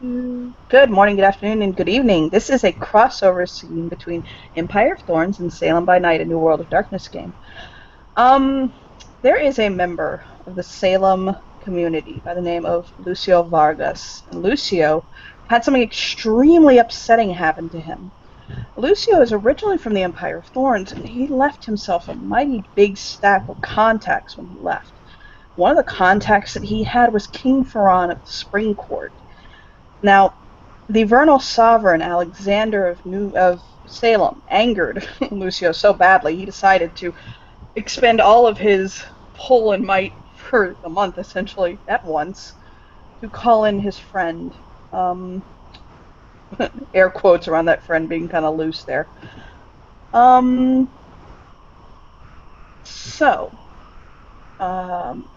Good morning, good afternoon, and good evening. This is a crossover scene between Empire of Thorns and Salem by Night, a New World of Darkness game. Um, there is a member of the Salem community by the name of Lucio Vargas, and Lucio had something extremely upsetting happen to him. Lucio is originally from the Empire of Thorns, and he left himself a mighty big stack of contacts when he left. One of the contacts that he had was King Ferran of the Spring Court. Now, the Vernal Sovereign Alexander of Salem angered Lucio so badly he decided to expend all of his pull and might for the month, essentially, at once, to call in his friend. Um, Air quotes around that friend being kind of loose there. Um, so, um,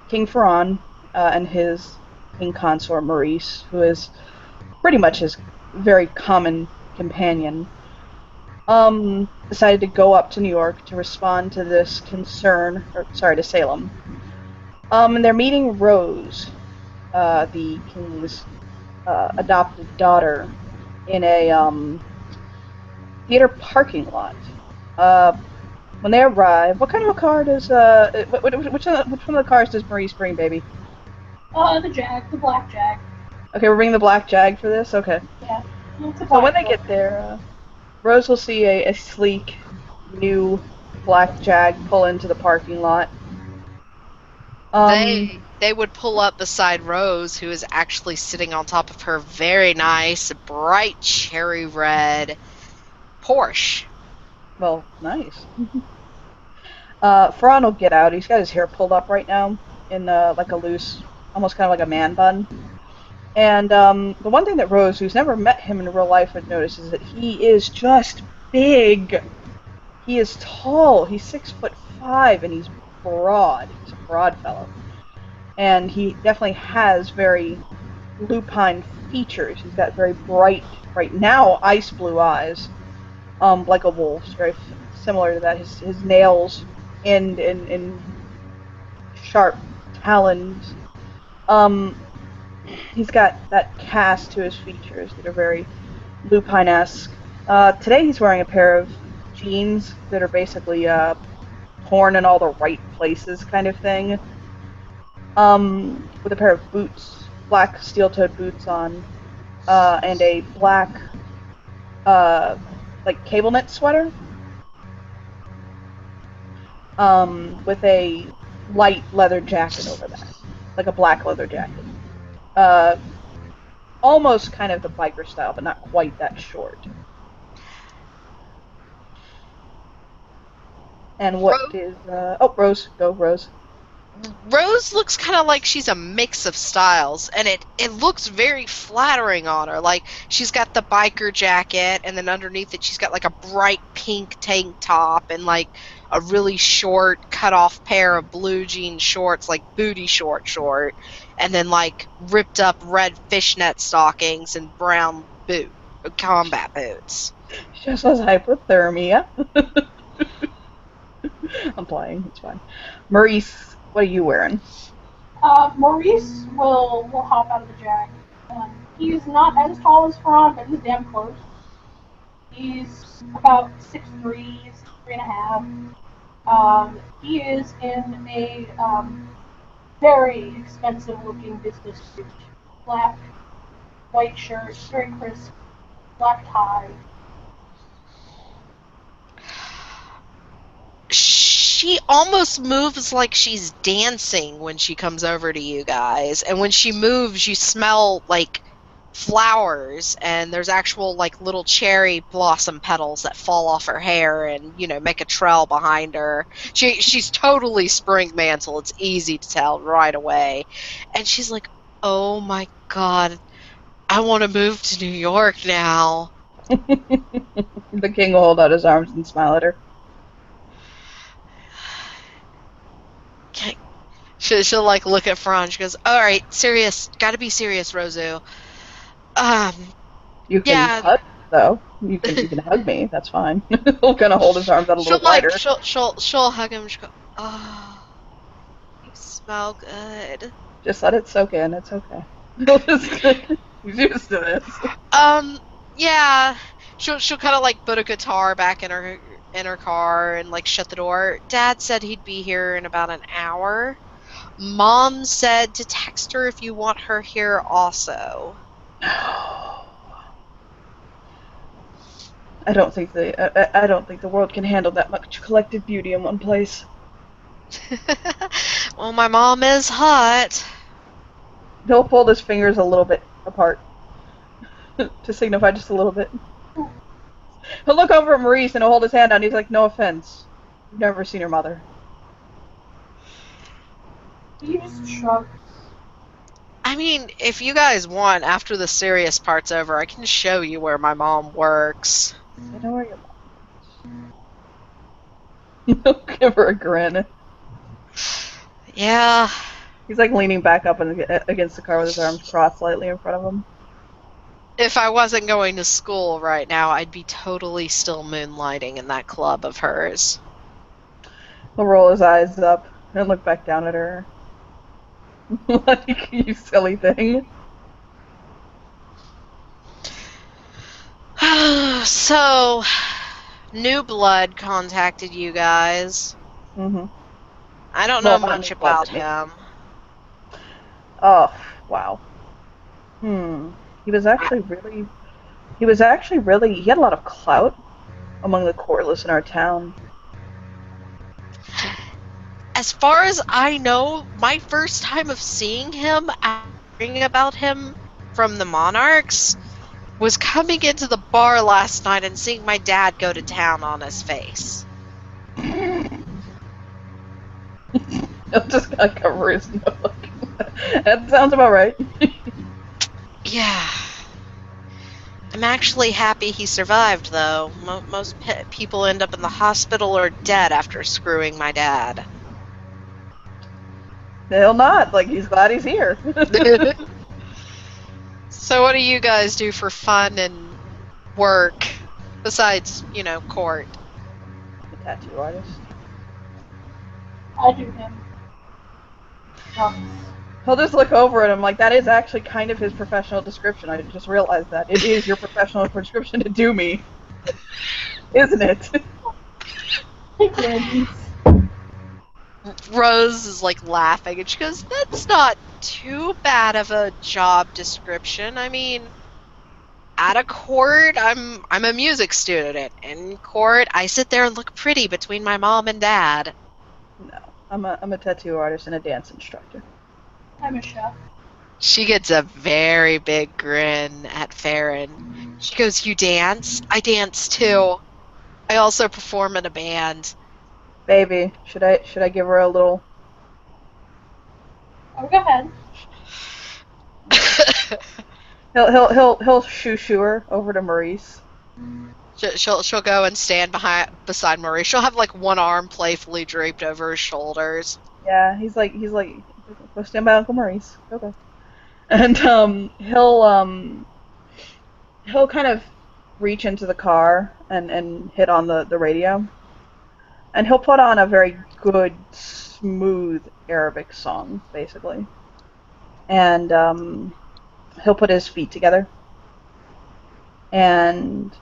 King Ferran and his king consort Maurice, who is pretty much his very common companion, decided to go up to New York to respond to this concern, or sorry, to Salem. And they're meeting Rose, the king's adopted daughter, in a theater parking lot. Uh, when they arrive, what kind of a car does which one of the cars does Maurice bring, baby? The Jag, the black Jag. Okay, we're bringing the black Jag for this. Okay, Yeah, it's a so when black they one. get there, Rose will see a sleek new black Jag pull into the parking lot. Um, They would pull up beside Rose, who is actually sitting on top of her very nice, bright cherry red Porsche. well, nice. Ferran will get out. He's got his hair pulled up right now in like a loose, almost kind of like a man bun. And the one thing that Rose, who's never met him in real life, would notice is that he is just big. He is tall. He's 6'5", and he's broad. He's a broad fellow, and he definitely has very lupine features. He's got very bright, right now, ice blue eyes, like a wolf's. Very similar to that. His nails end in sharp talons. Um, he's got that cast to his features that are very lupine-esque. Today he's wearing a pair of jeans that are basically torn in all the right places, kind of thing. With a pair of boots, black steel-toed boots on, and a black like cable knit sweater. With a light leather jacket over that, like a black leather jacket. Uh, Almost kind of the biker style, but not quite that short. And what Ro- is oh, Rose, go Rose. Rose looks kind of like she's a mix of styles, and it looks very flattering on her. Like, she's got the biker jacket, and then underneath it she's got like a bright pink tank top and like a really short cut off pair of blue jean shorts, like booty short, and then like ripped up red fishnet stockings and brown combat boots. She just has hypothermia. I'm playing, it's fine. Maurice, what are you wearing? Maurice will hop out of the Jag. He's not as tall as Ferran, but he's damn close. He's about 6'3", 6'3.5". He is in a very expensive looking business suit. Black, white shirt, very crisp, black tie. She almost moves like she's dancing when she comes over to you guys. And when she moves, you smell like flowers, and there's actual like little cherry blossom petals that fall off her hair and, you know, make a trail behind her. She's totally spring mantle. It's easy to tell right away. And she's like, "Oh my god, I want to move to New York now." The king will hold out his arms and smile at her. She'll like look at Fran. She goes, "All right, serious. Got to be serious, Rosu. Um, You can yeah." hug, though. You can hug me. That's fine. He'll kind of hold his arms out a little She'll like wider. she'll hug him. She'll go, "Oh, you smell good." Just let it soak in. It's okay. She's used to this. Yeah. She'll kind of like put a guitar back in her car and like shut the door. Dad said he'd be here in about an hour. Mom said to text her if you want her here also. I don't think the world can handle that much collective beauty in one place. Well, my mom is hot. He'll fold his fingers a little bit apart to signify just a little bit. He'll look over at Maurice and he'll hold his hand out and he's like, no offense. You've never seen her mother. He just shrugs. I mean, if you guys want, after the serious part's over, I can show you where my mom works. I know where your mom is. He'll give her a grin. Yeah. He's like leaning back up against the car with his arms crossed slightly in front of him. If I wasn't going to school right now, I'd be totally still moonlighting in that club of hers. He'll roll his eyes up and look back down at her. Like, you silly thing. So, New Blood contacted you guys. Mm-hmm. I don't know Well, much New Blood about did. him. Oh, wow. He was actually really, he had a lot of clout among the courtless in our town. As far as I know, my first time of seeing him, hearing about him from the Monarchs, was coming into the bar last night and seeing my dad go to town on his face. He'll just kind of cover his nose. That sounds about right. Yeah. I'm actually happy he survived, though. Most people end up in the hospital or dead after screwing my dad. He'll not. Like, he's glad he's here. So what do you guys do for fun and work, besides, court? The tattoo artist. I do him. He'll just look over at him like, that is actually kind of his professional description. I just realized that. It is your professional prescription to do me. Isn't it? He grins. Rose is like laughing and she goes, that's not too bad of a job description. I mean, at a court, I'm a music student. In court, I sit there and look pretty between my mom and dad. No. I'm a tattoo artist and a dance instructor. I'm a chef. She gets a very big grin at Farron. She goes, you dance? I dance too. I also perform in a band. Baby, should I give her a little? Oh, go ahead. He'll shoo her over to Maurice. She'll go and stand beside Maurice. She'll have like one arm playfully draped over his shoulders. Yeah, he's like, go stand by Uncle Maurice. Okay. And he'll kind of reach into the car and hit on the radio. And he'll put on a very good, smooth Arabic song, basically. And he'll put his feet together. And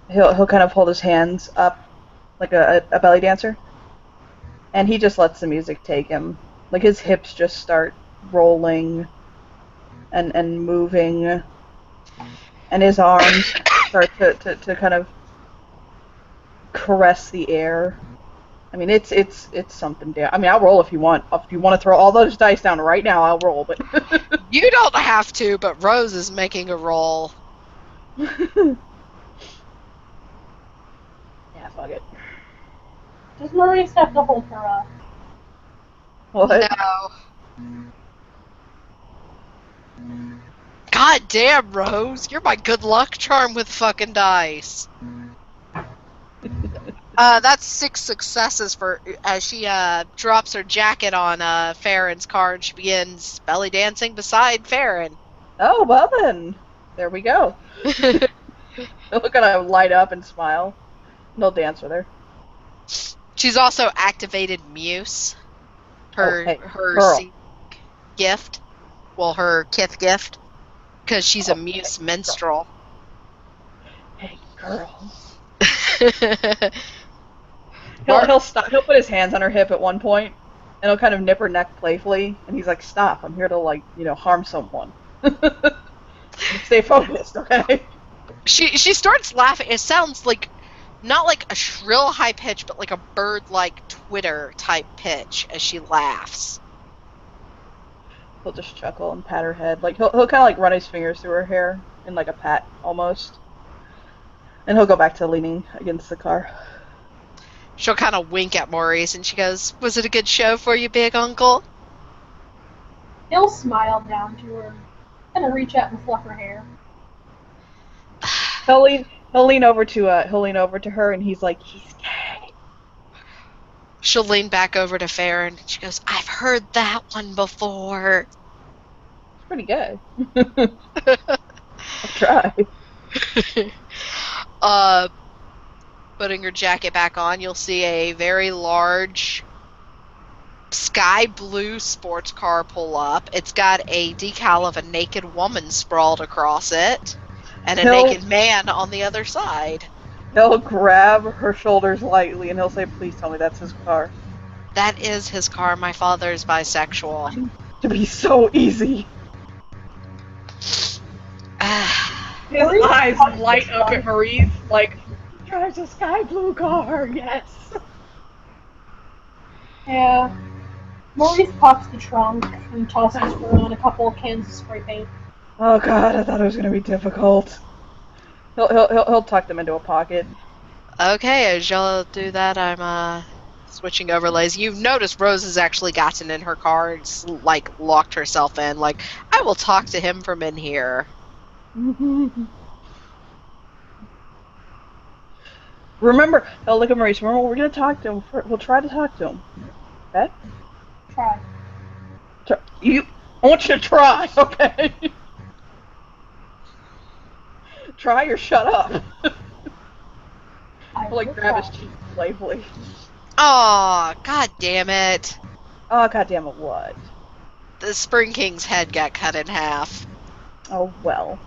he'll kind of hold his hands up like a belly dancer. And he just lets the music take him. Like, his hips just start rolling and moving. And his arms start to kind of caress the air. I mean, it's something. I mean, I'll roll if you want. If you want to throw all those dice down right now, I'll roll. But you don't have to. But Rose is making a roll. Yeah, fuck it. Does Maurice have to hold her up? What? No. God damn, Rose, you're my good luck charm with fucking dice. That's 6 successes for as she drops her jacket on Farron's car and she begins belly dancing beside Farron. Oh, well then. There we go. They're gonna light up and smile. And they'll dance with her. She's also activated Muse. Her Oh, hey, her girl. gift. Well, her Kith gift. Because she's a muse minstrel. Hey, girl. Mar- He'll stop. He'll put his hands on her hip at one point, and he'll kind of nip her neck playfully, and he's like, "Stop! I'm here to harm someone. Stay focused, okay?" she starts laughing. It sounds like not like a shrill high pitch, but like a bird-like twitter type pitch as she laughs. He'll just chuckle and pat her head. Like he'll kind of like run his fingers through her hair in like a pat almost, and he'll go back to leaning against the car. She'll kind of wink at Maurice, and she goes, "Was it a good show for you, big uncle?" He'll smile down to her, kind of reach out and fluff her hair. He'll lean over to her, and he's like, "He's gay." She'll lean back over to Farron, and she goes, "I've heard that one before." It's pretty good. I'll try. Putting her jacket back on, you'll see a very large sky blue sports car pull up. It's got a decal of a naked woman sprawled across it, and a naked man on the other side. He'll grab her shoulders lightly, and he'll say, "Please tell me that's his car." That is his car. My father's bisexual. To be so easy. His eyes light up at Maurice, like, "Drives a sky blue car, yes." Yeah. Maurice pops the trunk and tosses her on a couple of cans of spray paint. Oh God, I thought it was gonna be difficult. He'll tuck them into a pocket. Okay, as y'all do that, I'm switching overlays. You've noticed Rose has actually gotten in her car and like locked herself in. Like, I will talk to him from in here. Remember, he'll look at Maurice. Remember, we're gonna talk to him. We'll try to talk to him. Okay? Try. I want you to try, okay? Try or shut up. He'll like grab his cheek playfully. Aw, god damn it. Oh, God damn it, what? The Spring King's head got cut in half. Oh, well.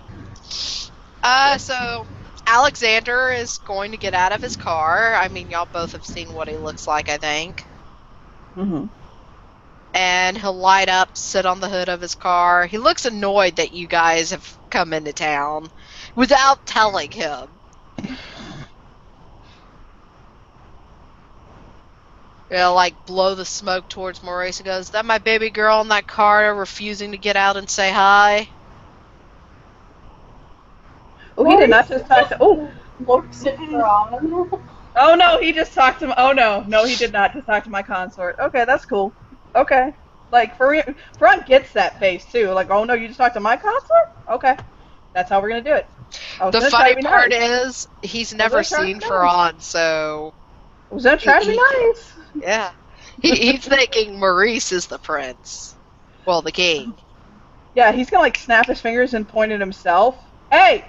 So Alexander is going to get out of his car. I mean, y'all both have seen what he looks like, I think. Mm-hmm. And he'll light up, sit on the hood of his car. He looks annoyed that you guys have come into town without telling him. He'll like blow the smoke towards Maurice and goes, "Is that my baby girl in that car refusing to get out and say hi?" Oh, he did not just talk to. Oh, Looks at Ron. oh no, he just talked to. Oh no, he did not just talk to my consort. Okay, that's cool. Okay, like Ron gets that face too. Like, oh no, you just talked to my consort. Okay, that's how we're gonna do it. The funny part is he's never seen Ferran, so I was gonna try to be nice. Yeah, he's thinking Maurice is the prince. Well, the king. Yeah, he's gonna like snap his fingers and point at himself. Hey!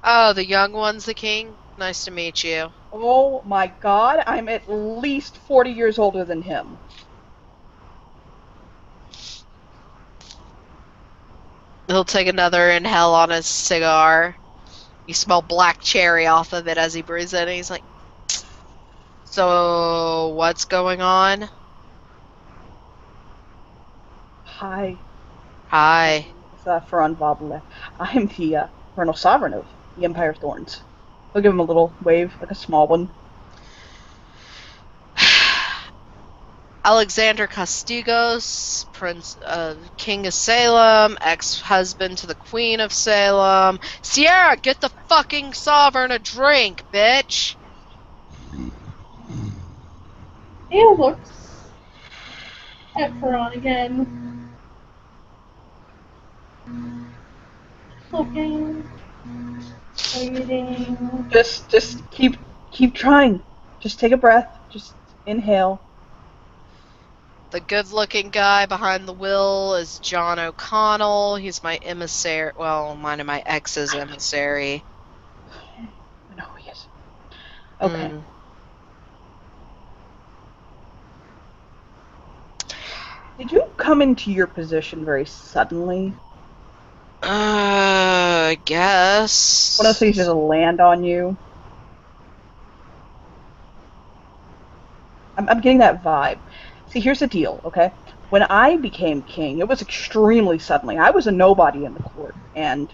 Oh, the young one's the king? Nice to meet you. Oh my God, I'm at least 40 years older than him. He'll take another inhale on his cigar. You smell black cherry off of it as he breathes it, and he's like, "So, what's going on?" Hi. Hi. It's Ferran Vable. I'm the Vernal Sovereign of the Empire of Thorns. I'll give him a little wave, like a small one. Alexander Castigos, Prince King of Salem, ex-husband to the Queen of Salem. Sierra, get the fucking sovereign a drink, bitch! He looks at Ferran again. Looking. Waiting. Just keep trying. Just take a breath. Just inhale. The good-looking guy behind the wheel is John O'Connell. He's my emissary. Well, mine and my ex's emissary. I know who he is. Okay. Did you come into your position very suddenly? I guess. One of those things just land on you? I'm getting that vibe. See, here's the deal, okay? When I became king, it was extremely suddenly. I was a nobody in the court, and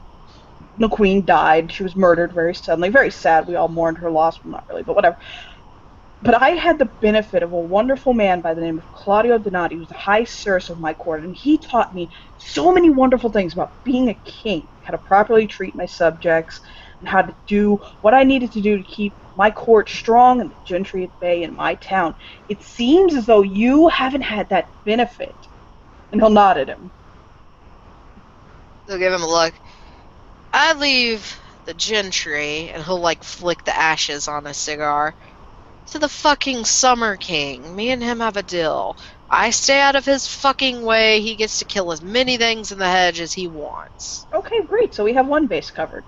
the queen died. She was murdered very suddenly. Very sad. We all mourned her loss. Well, not really, but whatever. But I had the benefit of a wonderful man by the name of Claudio Donati, who was the high service of my court, and he taught me so many wonderful things about being a king, how to properly treat my subjects, and how to do what I needed to do to keep my court strong and the gentry at bay in my town. It seems as though you haven't had that benefit. And he'll nod at him. They'll give him a look. I leave the gentry, and he'll like flick the ashes on a cigar, to the fucking Summer King. Me and him have a deal. I stay out of his fucking way. He gets to kill as many things in the hedge as he wants. Okay, great. So we have one base covered.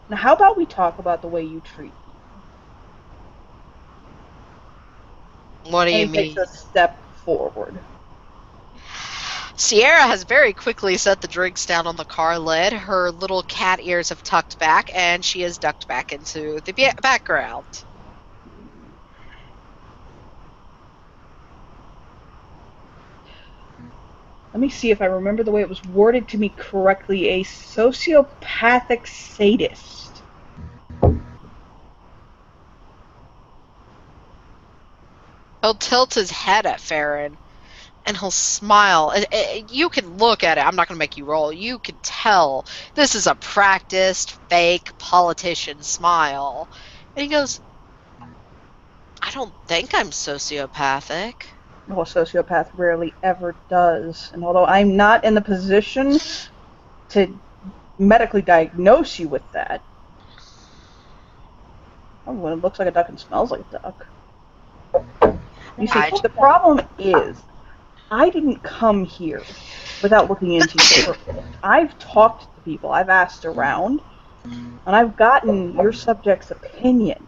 Now, how about we talk about the way you treat people? What do you And he mean? takes a step forward. Sierra has very quickly set the drinks down on the car lid. Her little cat ears have tucked back, and she has ducked back into the background. Let me see if I remember the way it was worded to me correctly. A sociopathic sadist. He'll tilt his head at Farron, and he'll smile. You can look at it. I'm not going to make you roll. You can tell this is a practiced, fake politician smile. And he goes, I don't think I'm sociopathic. Well, a sociopath rarely ever does. And although I'm not in the position to medically diagnose you with that, oh, it looks like a duck and smells like a duck. You see, the problem is, I didn't come here without looking into you. I've talked to people, I've asked around, and I've gotten your subject's opinion.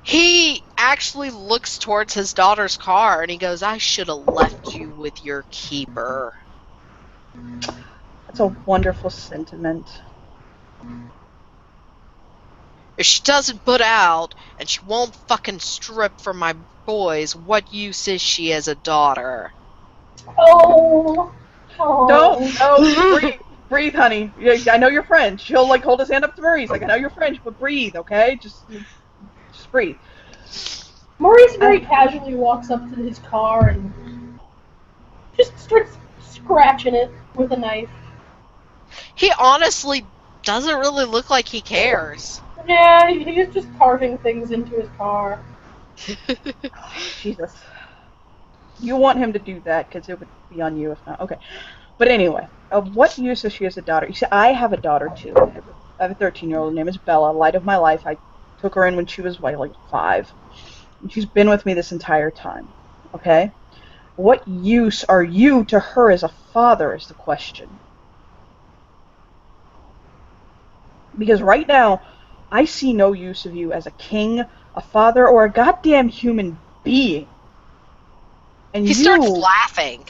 He actually looks towards his daughter's car and he goes, I should have left you with your keeper. That's a wonderful sentiment. If she doesn't put out and she won't fucking strip for my boys, what use is she as a daughter? Oh. No, breathe, honey. I know you're French. He'll like hold his hand up to Maurice, like I know you're French, but breathe, okay? Just breathe. Maurice very casually walks up to his car and just starts scratching it with a knife. He honestly doesn't really look like he cares. Yeah, he's just carving things into his car. Jesus. You want him to do that because it would be on you if not. Okay. But anyway, what use is she as a daughter? You see, I have a daughter too. I have a 13-year-old. Her name is Bella, light of my life. I took her in when she was like 5. And she's been with me this entire time. Okay? What use are you to her as a father is the question. Because right now, I see no use of you as a king, a father, or a goddamn human being. And he starts laughing.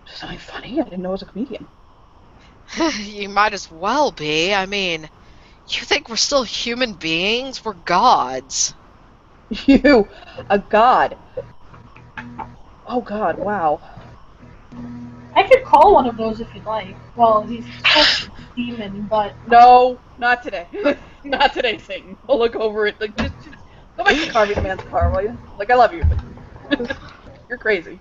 Something funny? I didn't know I was a comedian. You might as well be. I mean, you think we're still human beings? We're gods. You, a god. Oh god, wow. I could call one of those if you'd like. Well, he's a demon, but... No, not today. Not today, Satan. I'll look over it. Like, just go back to carving the man's car, will you? Like, I love you. You're crazy.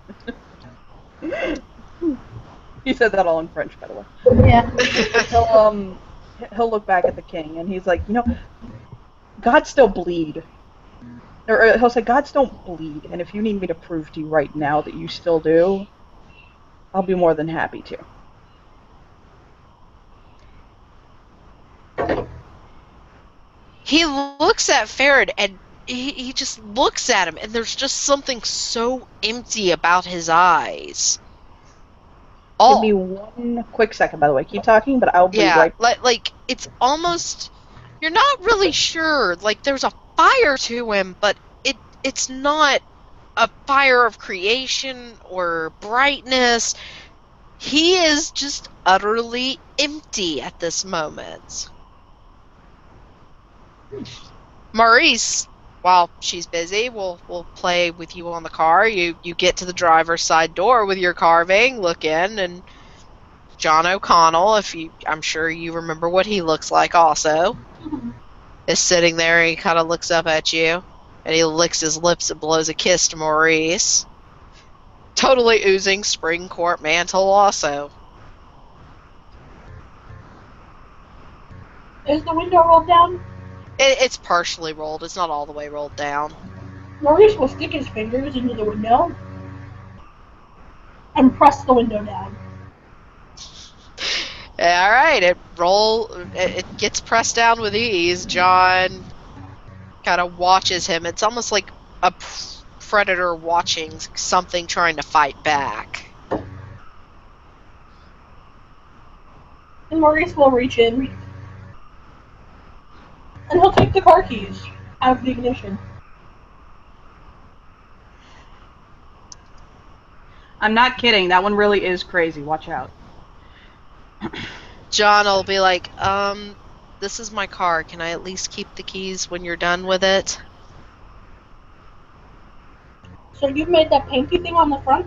He said that all in French, by the way. Yeah. He'll look back at the king, and he's like, you know, gods still bleed. Or he'll say, gods don't bleed, and if you need me to prove to you right now that you still do, I'll be more than happy to. He looks at Farron, and he just looks at him, and there's just something so empty about his eyes. Give me one quick second, by the way. Keep talking, but I'll be right back. Like, it's almost... You're not really sure. Like, there's a fire to him, but it it's not a fire of creation or brightness. He is just utterly empty at this moment. Maurice, while she's busy, we'll play with you on the car. You get to the driver's side door with your carving, look in, and John O'Connell, I'm sure you remember what he looks like also, is sitting there, and he kind of looks up at you, and he licks his lips and blows a kiss to Maurice. Totally oozing spring court mantle also. Is the window rolled down? It's partially rolled. It's not all the way rolled down. Maurice will stick his fingers into the window and press the window down. All right, it gets pressed down with ease. John kind of watches him. It's almost like a predator watching something trying to fight back. And Maurice will reach in and he'll take the car keys out of the ignition. I'm not kidding. That one really is crazy. Watch out. John will be like, this is my car. Can I at least keep the keys when you're done with it? So you've made that painty thing on the front?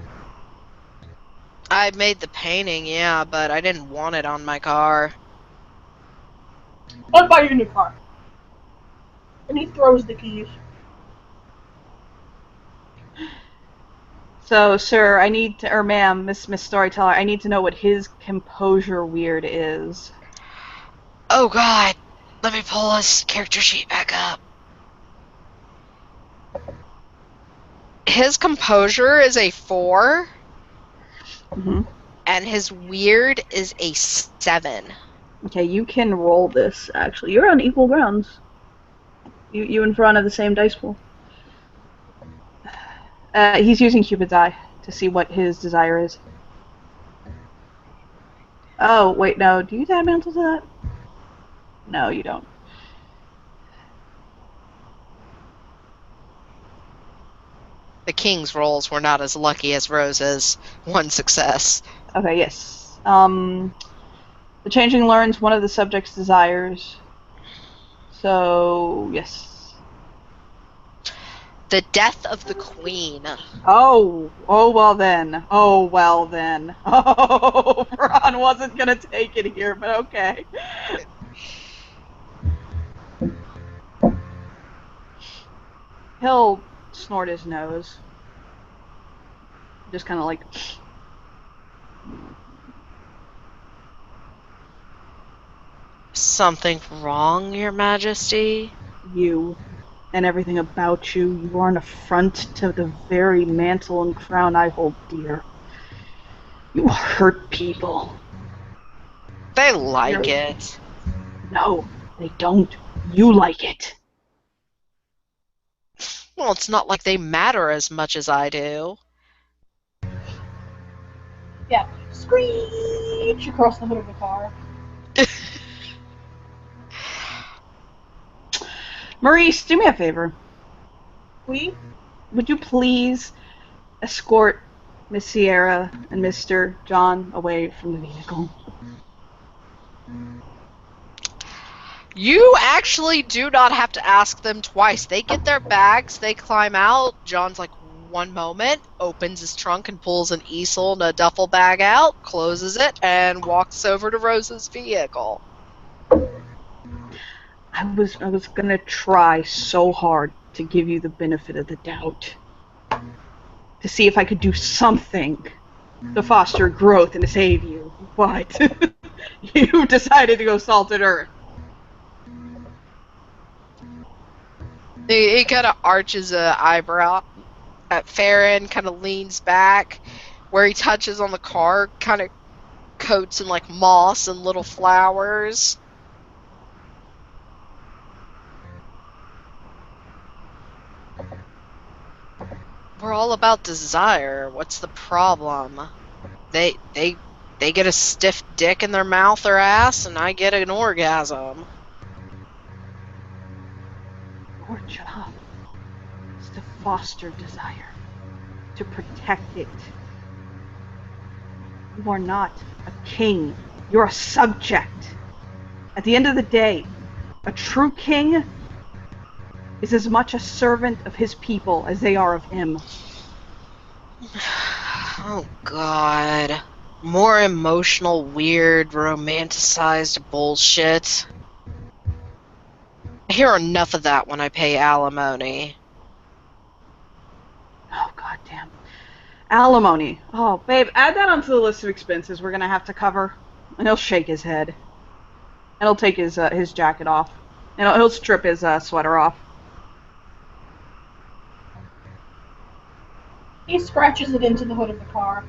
I made the painting, yeah, but I didn't want it on my car. I'll buy you a new car. And he throws the keys. So, sir, I need to, or ma'am, Miss Storyteller, I need to know what his composure weird is. Oh God, let me pull his character sheet back up. His composure is a 4, and his weird is a 7. Okay, you can roll this, actually. You're on equal grounds. You in front of the same dice pool. He's using Cupid's eye to see what his desire is. Oh, wait, no. Do you add mantle to that? No, you don't. The king's rolls were not as lucky as Rose's. 1 success. Okay, yes. The changeling learns one of the subject's desires. So, yes. The death of the queen. Oh well then. Oh, Ron wasn't gonna take it here, but okay. He'll snort his nose. Just kind of like... Something wrong, Your Majesty? You and everything about you. You are an affront to the very mantle and crown I hold dear. You hurt people. They like it. No, they don't. You like it. Well, it's not like they matter as much as I do. Yeah. Screech across the hood of the car. Maurice, do me a favor. We? Would you please escort Miss Sierra and Mr. John away from the vehicle? You actually do not have to ask them twice. They get their bags, they climb out. John's like, one moment, opens his trunk and pulls an easel and a duffel bag out, closes it, and walks over to Rose's vehicle. I was gonna try so hard to give you the benefit of the doubt. To see if I could do something to foster growth and to save you. But you decided to go salted earth. He kind of arches an eyebrow at Farron, kind of leans back. Where he touches on the car, kind of coats in like moss and little flowers. We're all about desire. What's the problem? They get a stiff dick in their mouth or ass, and I get an orgasm. Your job is to foster desire, to protect it. You are not a king. You're a subject. At the end of the day, a true king is as much a servant of his people as they are of him. Oh, God. More emotional, weird, romanticized bullshit. I hear enough of that when I pay alimony. Oh, goddamn. Alimony. Oh, babe, add that onto the list of expenses we're gonna have to cover. And he'll shake his head. And he'll take his jacket off. And he'll strip his sweater off. He scratches it into the hood of the car.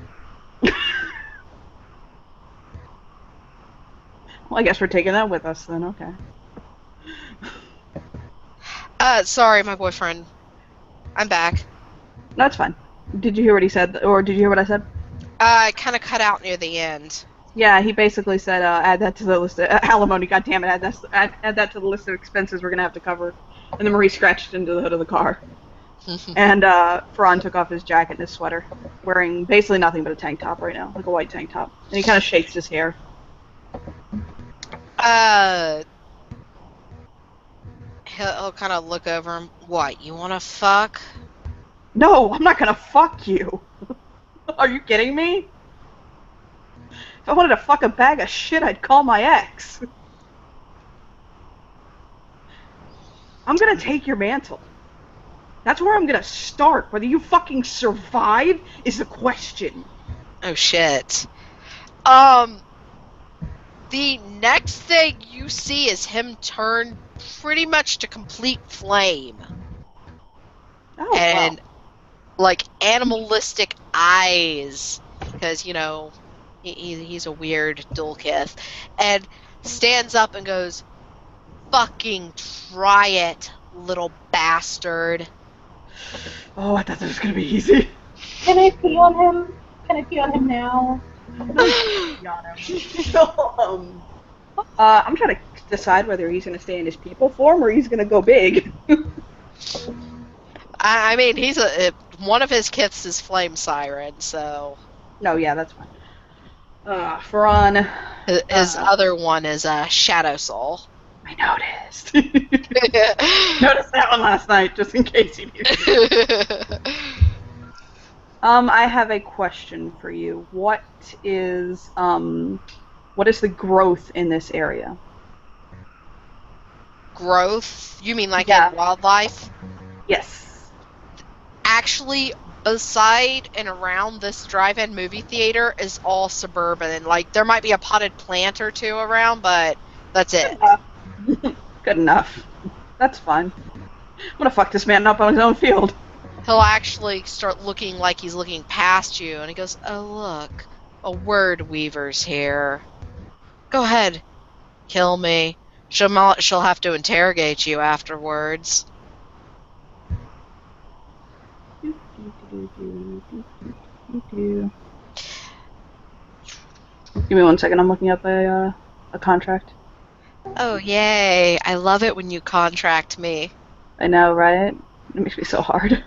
Well, I guess we're taking that with us then, okay. Sorry, my boyfriend. I'm back. That's fine. Did you hear what he said? Or did you hear what I said? I kind of cut out near the end. Yeah, he basically said, add that to the list of alimony, goddammit, add that to the list of expenses we're gonna have to cover. And then Marie scratched into the hood of the car. And Ferran took off his jacket and his sweater, wearing basically nothing but a tank top right now, like a white tank top. And he kind of shakes his hair. He'll kind of look over him. What, you wanna fuck? No, I'm not gonna fuck you. Are you kidding me? If I wanted to fuck a bag of shit, I'd call my ex. I'm gonna take your mantle. That's where I'm gonna start. Whether you fucking survive is the question. Oh shit. The next thing you see is him turn pretty much to complete flame. Oh, And wow. like animalistic eyes, because you know he's a weird Dulkith, and stands up and goes, "Fucking try it, little bastard." Oh, I thought that was gonna be easy. Can I pee on him? Can I pee on him now? I'm trying to decide whether he's gonna stay in his people form or he's gonna go big. I mean, he's one of his kiths is Flame Siren, so No, yeah, that's fine. Ferran. his other one is Shadow Soul. I noticed. Noticed that one last night, just in case you knew. I have a question for you. What is the growth in this area? Growth? You mean like Yeah. in wildlife? Yes. Actually, beside and around this drive-in movie theater is all suburban. And like, there might be a potted plant or two around, but that's it. Good enough. That's fine. I'm gonna fuck this man up on his own field. He'll actually start looking like he's looking past you, and he goes, "Oh look, a word weaver's here. Go ahead, kill me. She'll have to interrogate you afterwards." Give me 1 second. I'm looking up a contract. Oh yay! I love it when you contract me. I know, right? It makes me so hard.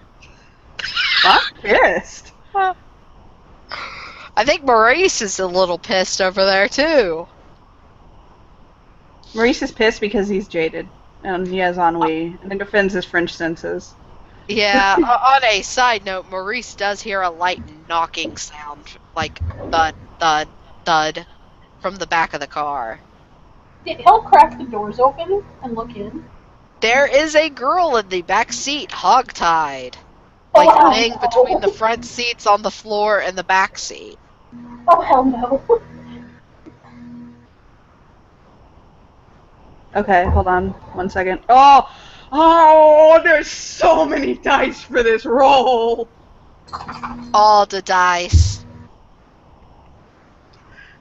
I'm pissed. I think Maurice is a little pissed over there too. Maurice is pissed because he's jaded, and he has ennui, and it offends his French senses. Yeah, on a side note, Maurice does hear a light knocking sound, like thud, thud, thud, from the back of the car. He'll crack the doors open and look in. There is a girl in the back seat, hogtied. Like, Oh, laying no. between the front seats on the floor and the back seat. Oh, hell no. Okay, hold on 1 second. Oh, there's so many dice for this roll. All the dice.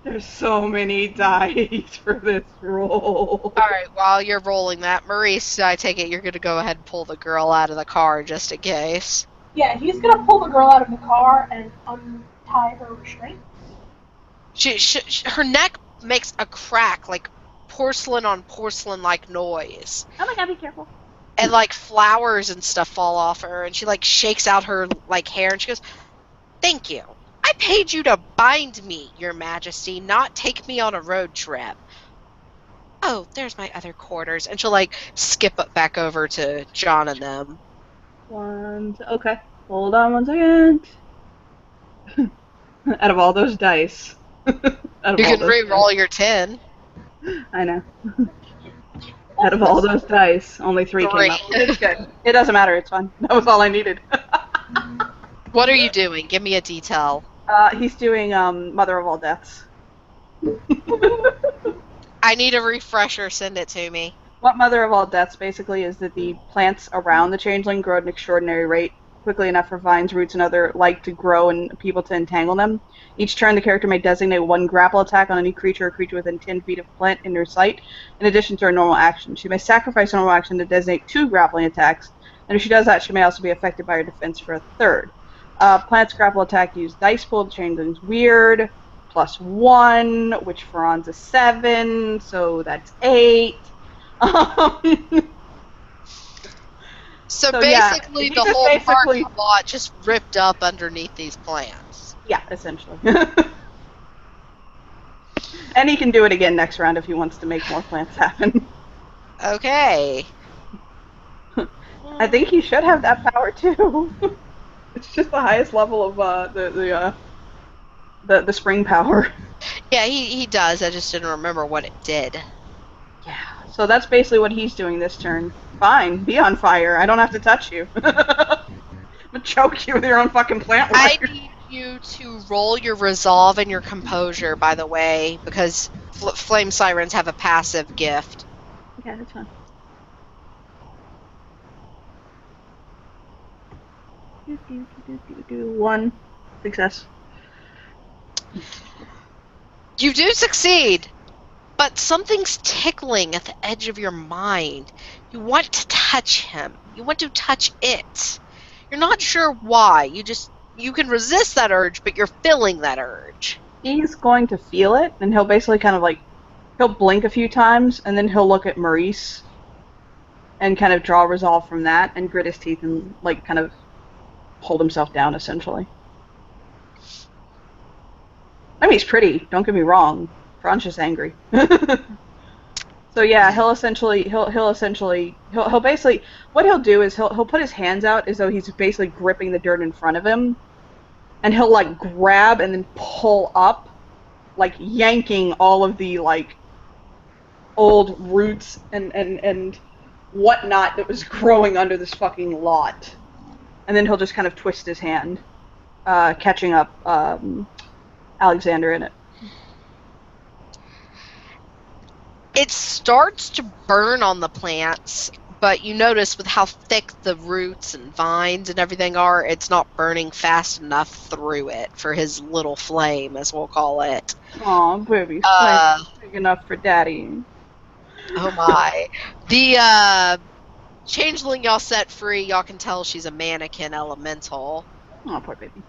There's so many dice for this roll. Alright, while you're rolling that, Maurice, I take it you're gonna go ahead and pull the girl out of the car just in case. Yeah, he's gonna pull the girl out of the car and untie her restraints. Her neck makes a crack, like porcelain on porcelain like noise. Oh my god, be careful. and like flowers and stuff fall off her, and she like shakes out her like hair, and she goes, "Thank you. I paid you to bind me, Your Majesty, not take me on a road trip. Oh, there's my other quarters," and she'll like skip back over to John and them. Okay, hold on 1 second. Out of all those dice, You can re-roll your 10. I know. Out of all those dice, only 3 came up. It's good. It doesn't matter. It's fine. That was all I needed. What are you doing? Give me a detail. He's doing Mother of All Deaths. I need a refresher. Send it to me. What Mother of All Deaths basically is that the plants around the changeling grow at an extraordinary rate, quickly enough for vines, roots, and other like to grow and people to entangle them. Each turn, the character may designate 1 grapple attack on any creature or creature within 10 feet of plant in their sight, in addition to her normal action. She may sacrifice a normal action to designate 2 grappling attacks, and if she does that, she may also be affected by her defense for a third. Plant's grapple attack use dice pool. The changeling's weird. +1, which for On's a 7, so that's 8. So yeah, basically, the whole parking lot just ripped up underneath these plants. Yeah, essentially. And he can do it again next round if he wants to make more plants happen. Okay. I think he should have that power too. It's just the highest level of the spring power. Yeah, he does. I just didn't remember what it did. Yeah. So that's basically what he's doing this turn. Fine, be on fire. I don't have to touch you. I'm gonna choke you with your own fucking plant I wire. need you to roll your resolve and your composure, by the way, because flame sirens have a passive gift. Yeah, that's fine. One success. You do succeed, but something's tickling at the edge of your mind. You want to touch him. You want to touch it. You're not sure why. You can resist that urge, but you're feeling that urge. He's going to feel it, and he'll basically kind of like, he'll blink a few times, and then he'll look at Maurice and kind of draw resolve from that, and grit his teeth and like kind of hold himself down, essentially. I mean, he's pretty, don't get me wrong. Fran's just angry. So yeah, he'll basically, what he'll do is he'll put his hands out as though he's basically gripping the dirt in front of him, and he'll like grab and then pull up, like yanking all of the like old roots and whatnot that was growing under this fucking lot. And then he'll just kind of twist his hand, catching up Alexander in it. It starts to burn on the plants, but you notice with how thick the roots and vines and everything are, it's not burning fast enough through it for his little flame, as we'll call it. Aw, baby, big enough for daddy. Oh my. The changeling y'all set free, y'all can tell she's a mannequin elemental. Aw, poor baby.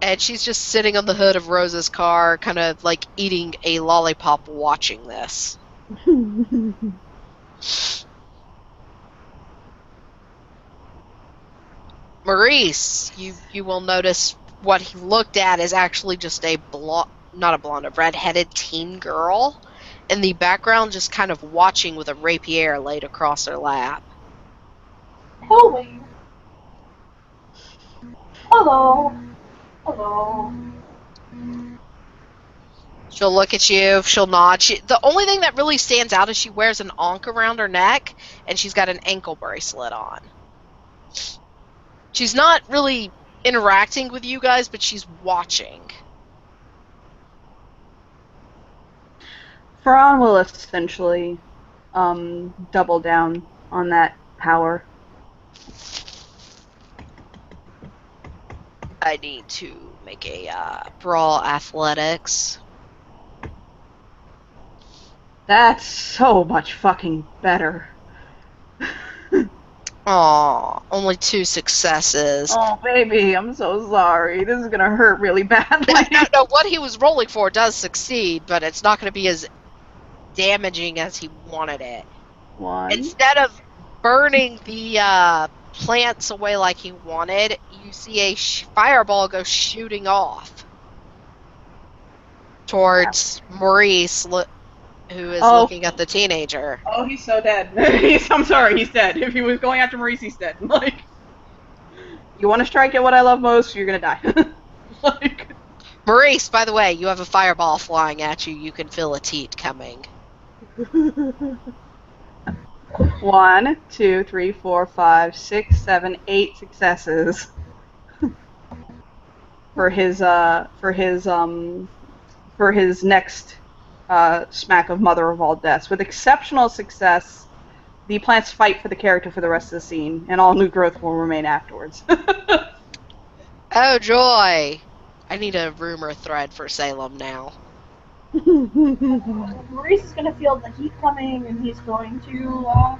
And she's just sitting on the hood of Rose's car, kind of like eating a lollipop watching this. Maurice, you will notice what he looked at is actually just a red-headed teen girl in the background, just kind of watching with a rapier laid across her lap. Hello. Hello. Hello. She'll look at you, she'll nod. The only thing that really stands out is she wears an ankh around her neck, and she's got an ankle bracelet on. She's not really interacting with you guys, but she's watching. Fran will essentially double down on that power. I need to make a brawl athletics. That's so much fucking better. Aw, only 2 successes. Oh, baby, I'm so sorry. This is gonna hurt really badly. No, what he was rolling for does succeed, but it's not going to be as damaging as he wanted it. One. Instead of burning the plants away like he wanted, you see a fireball go shooting off towards Maurice, who is Oh. looking at the teenager. Oh, he's so dead. I'm sorry, he's dead. If he was going after Maurice, he's dead. Like, you want to strike at what I love most, you're gonna die. Like, Maurice, by the way, you have a fireball flying at you. You can feel a teat coming. 1, 2, 3, 4, 5, 6, 7, 8 successes for his next smack of Mother of All Deaths. With exceptional success, the plants fight for the character for the rest of the scene, and all new growth will remain afterwards. Oh, joy! I need a rumor thread for Salem now. Maurice is going to feel the heat coming, and he's going to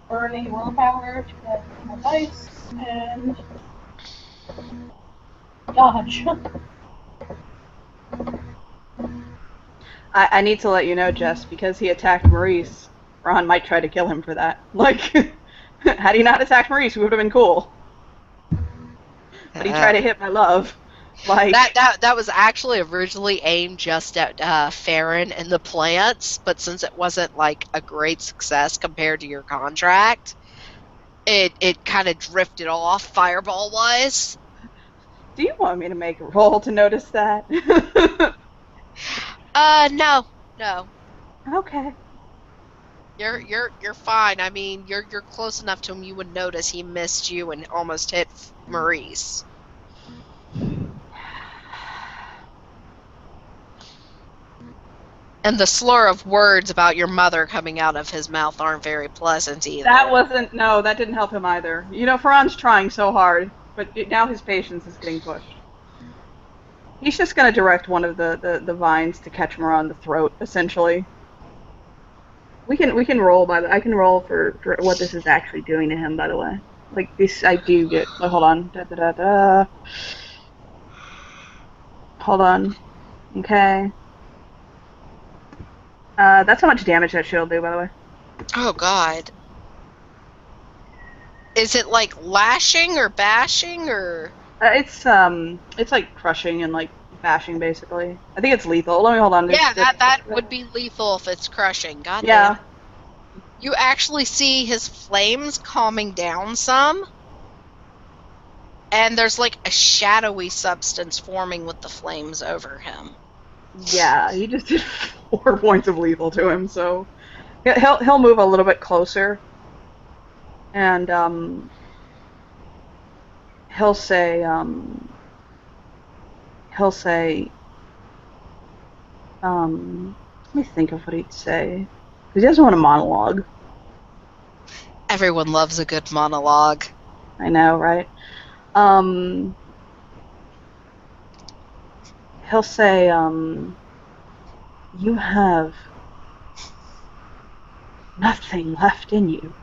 burn a willpower to get more dice and dodge. I need to let you know, Jess, because he attacked Maurice, Ron might try to kill him for that. Like, had he not attacked Maurice, we would have been cool. But he tried to hit my love. Like that was actually originally aimed just at Farron and the plants, but since it wasn't like a great success compared to your contract, it kind of drifted off fireball wise. Do you want me to make a roll to notice that? No. Okay. You're fine. I mean, you're close enough to him. You would notice he missed you and almost hit Maurice. And the slur of words about your mother coming out of his mouth aren't very pleasant either. That didn't help him either. You know, Ferran's trying so hard, but now his patience is getting pushed. He's just going to direct one of the vines to catch him around the throat, essentially. We can roll I can roll for what this is actually doing to him, by the way. Like, this, I do get, oh, hold on. Hold on. Okay. That's how much damage that shit'll do, by the way. Oh, God. Is it like lashing or bashing or? It's like crushing and like bashing, basically. I think it's lethal. Let me hold on. Yeah, that would be lethal if it's crushing. God yeah. Damn. You actually see his flames calming down some, and there's like a shadowy substance forming with the flames over him. Yeah, he just did 4 points of lethal to him, so he'll move a little bit closer, and he'll say let me think of what he'd say, because he doesn't want a monologue. Everyone loves a good monologue. I know, right? He'll say, you have nothing left in you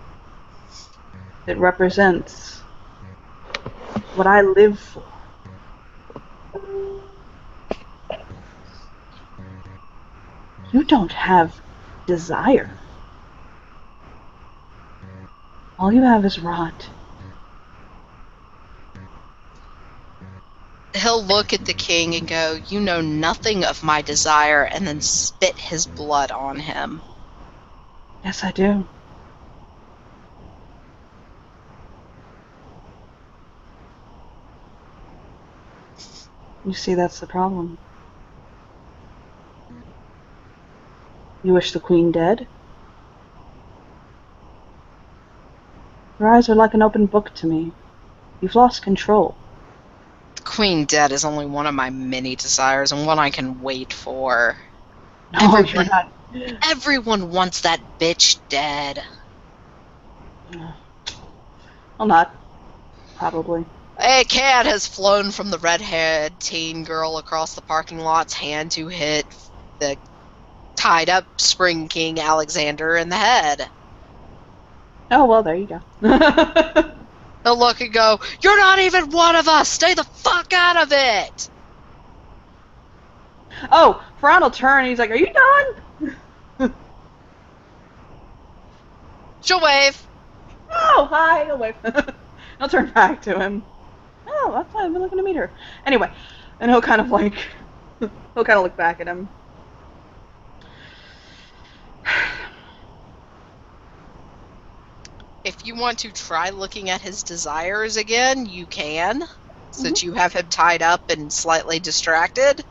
that represents what I live for. You don't have desire. All you have is rot. He'll look at the king and go, "You know nothing of my desire," and then spit his blood on him. Yes, I do. You see, that's the problem. You wish the queen dead? Your eyes are like an open book to me. You've lost control. Queen dead is only one of my many desires, and one I can wait for. No, you're not. Everyone wants that bitch dead. Well, not. Probably. A cat has flown from the red-haired teen girl across the parking lot's hand to hit the tied-up Spring King Alexander in the head. Oh, well, there you go. They'll look and go, "You're not even one of us! Stay the fuck out of it!" Oh, Ferran will turn and he's like, "Are you done?" She'll wave. Oh, hi. He'll wave. I'll turn back to him. Oh, that's fine. I've been looking to meet her. Anyway, and he'll kind of like, he'll kind of look back at him. If you want to try looking at his desires again, you can, since you have him tied up and slightly distracted.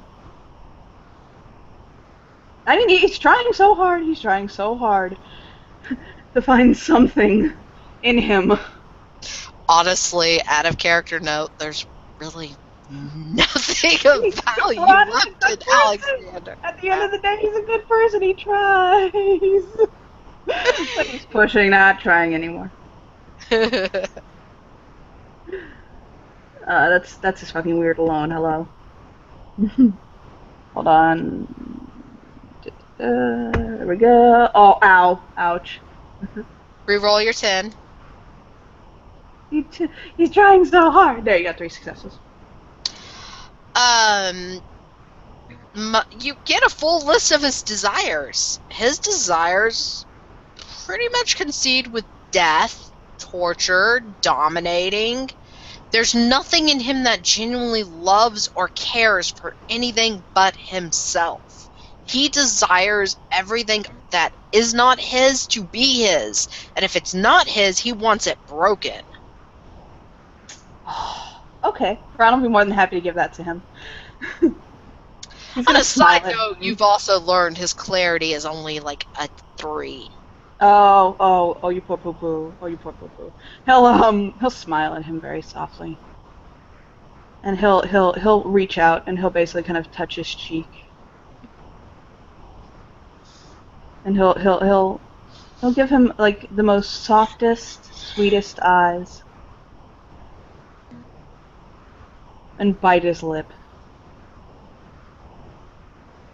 I mean, he's trying so hard. He's trying so hard to find something in him. Honestly, out of character note, there's really nothing of value left in Alexander. At the end of the day, he's a good person. He tries. But he's pushing, not trying anymore. That's just fucking weird alone. Hello. Hold on. There we go. Oh, ow. Ouch. Reroll your 10. He's trying so hard. There, you got 3 successes. You get a full list of his desires. His desires pretty much coincide with death, torture, dominating. There's nothing in him that genuinely loves or cares for anything but himself. He desires everything that is not his to be his, and if it's not his, he wants it broken. Okay, Ron will be more than happy to give that to him. On a side note, you've also learned his clarity is only like a 3. Oh, you poor poo-poo. Oh, you poor poo-poo. He'll smile at him very softly. And he'll reach out and he'll basically kind of touch his cheek. And he'll give him like the most softest, sweetest eyes. And bite his lip.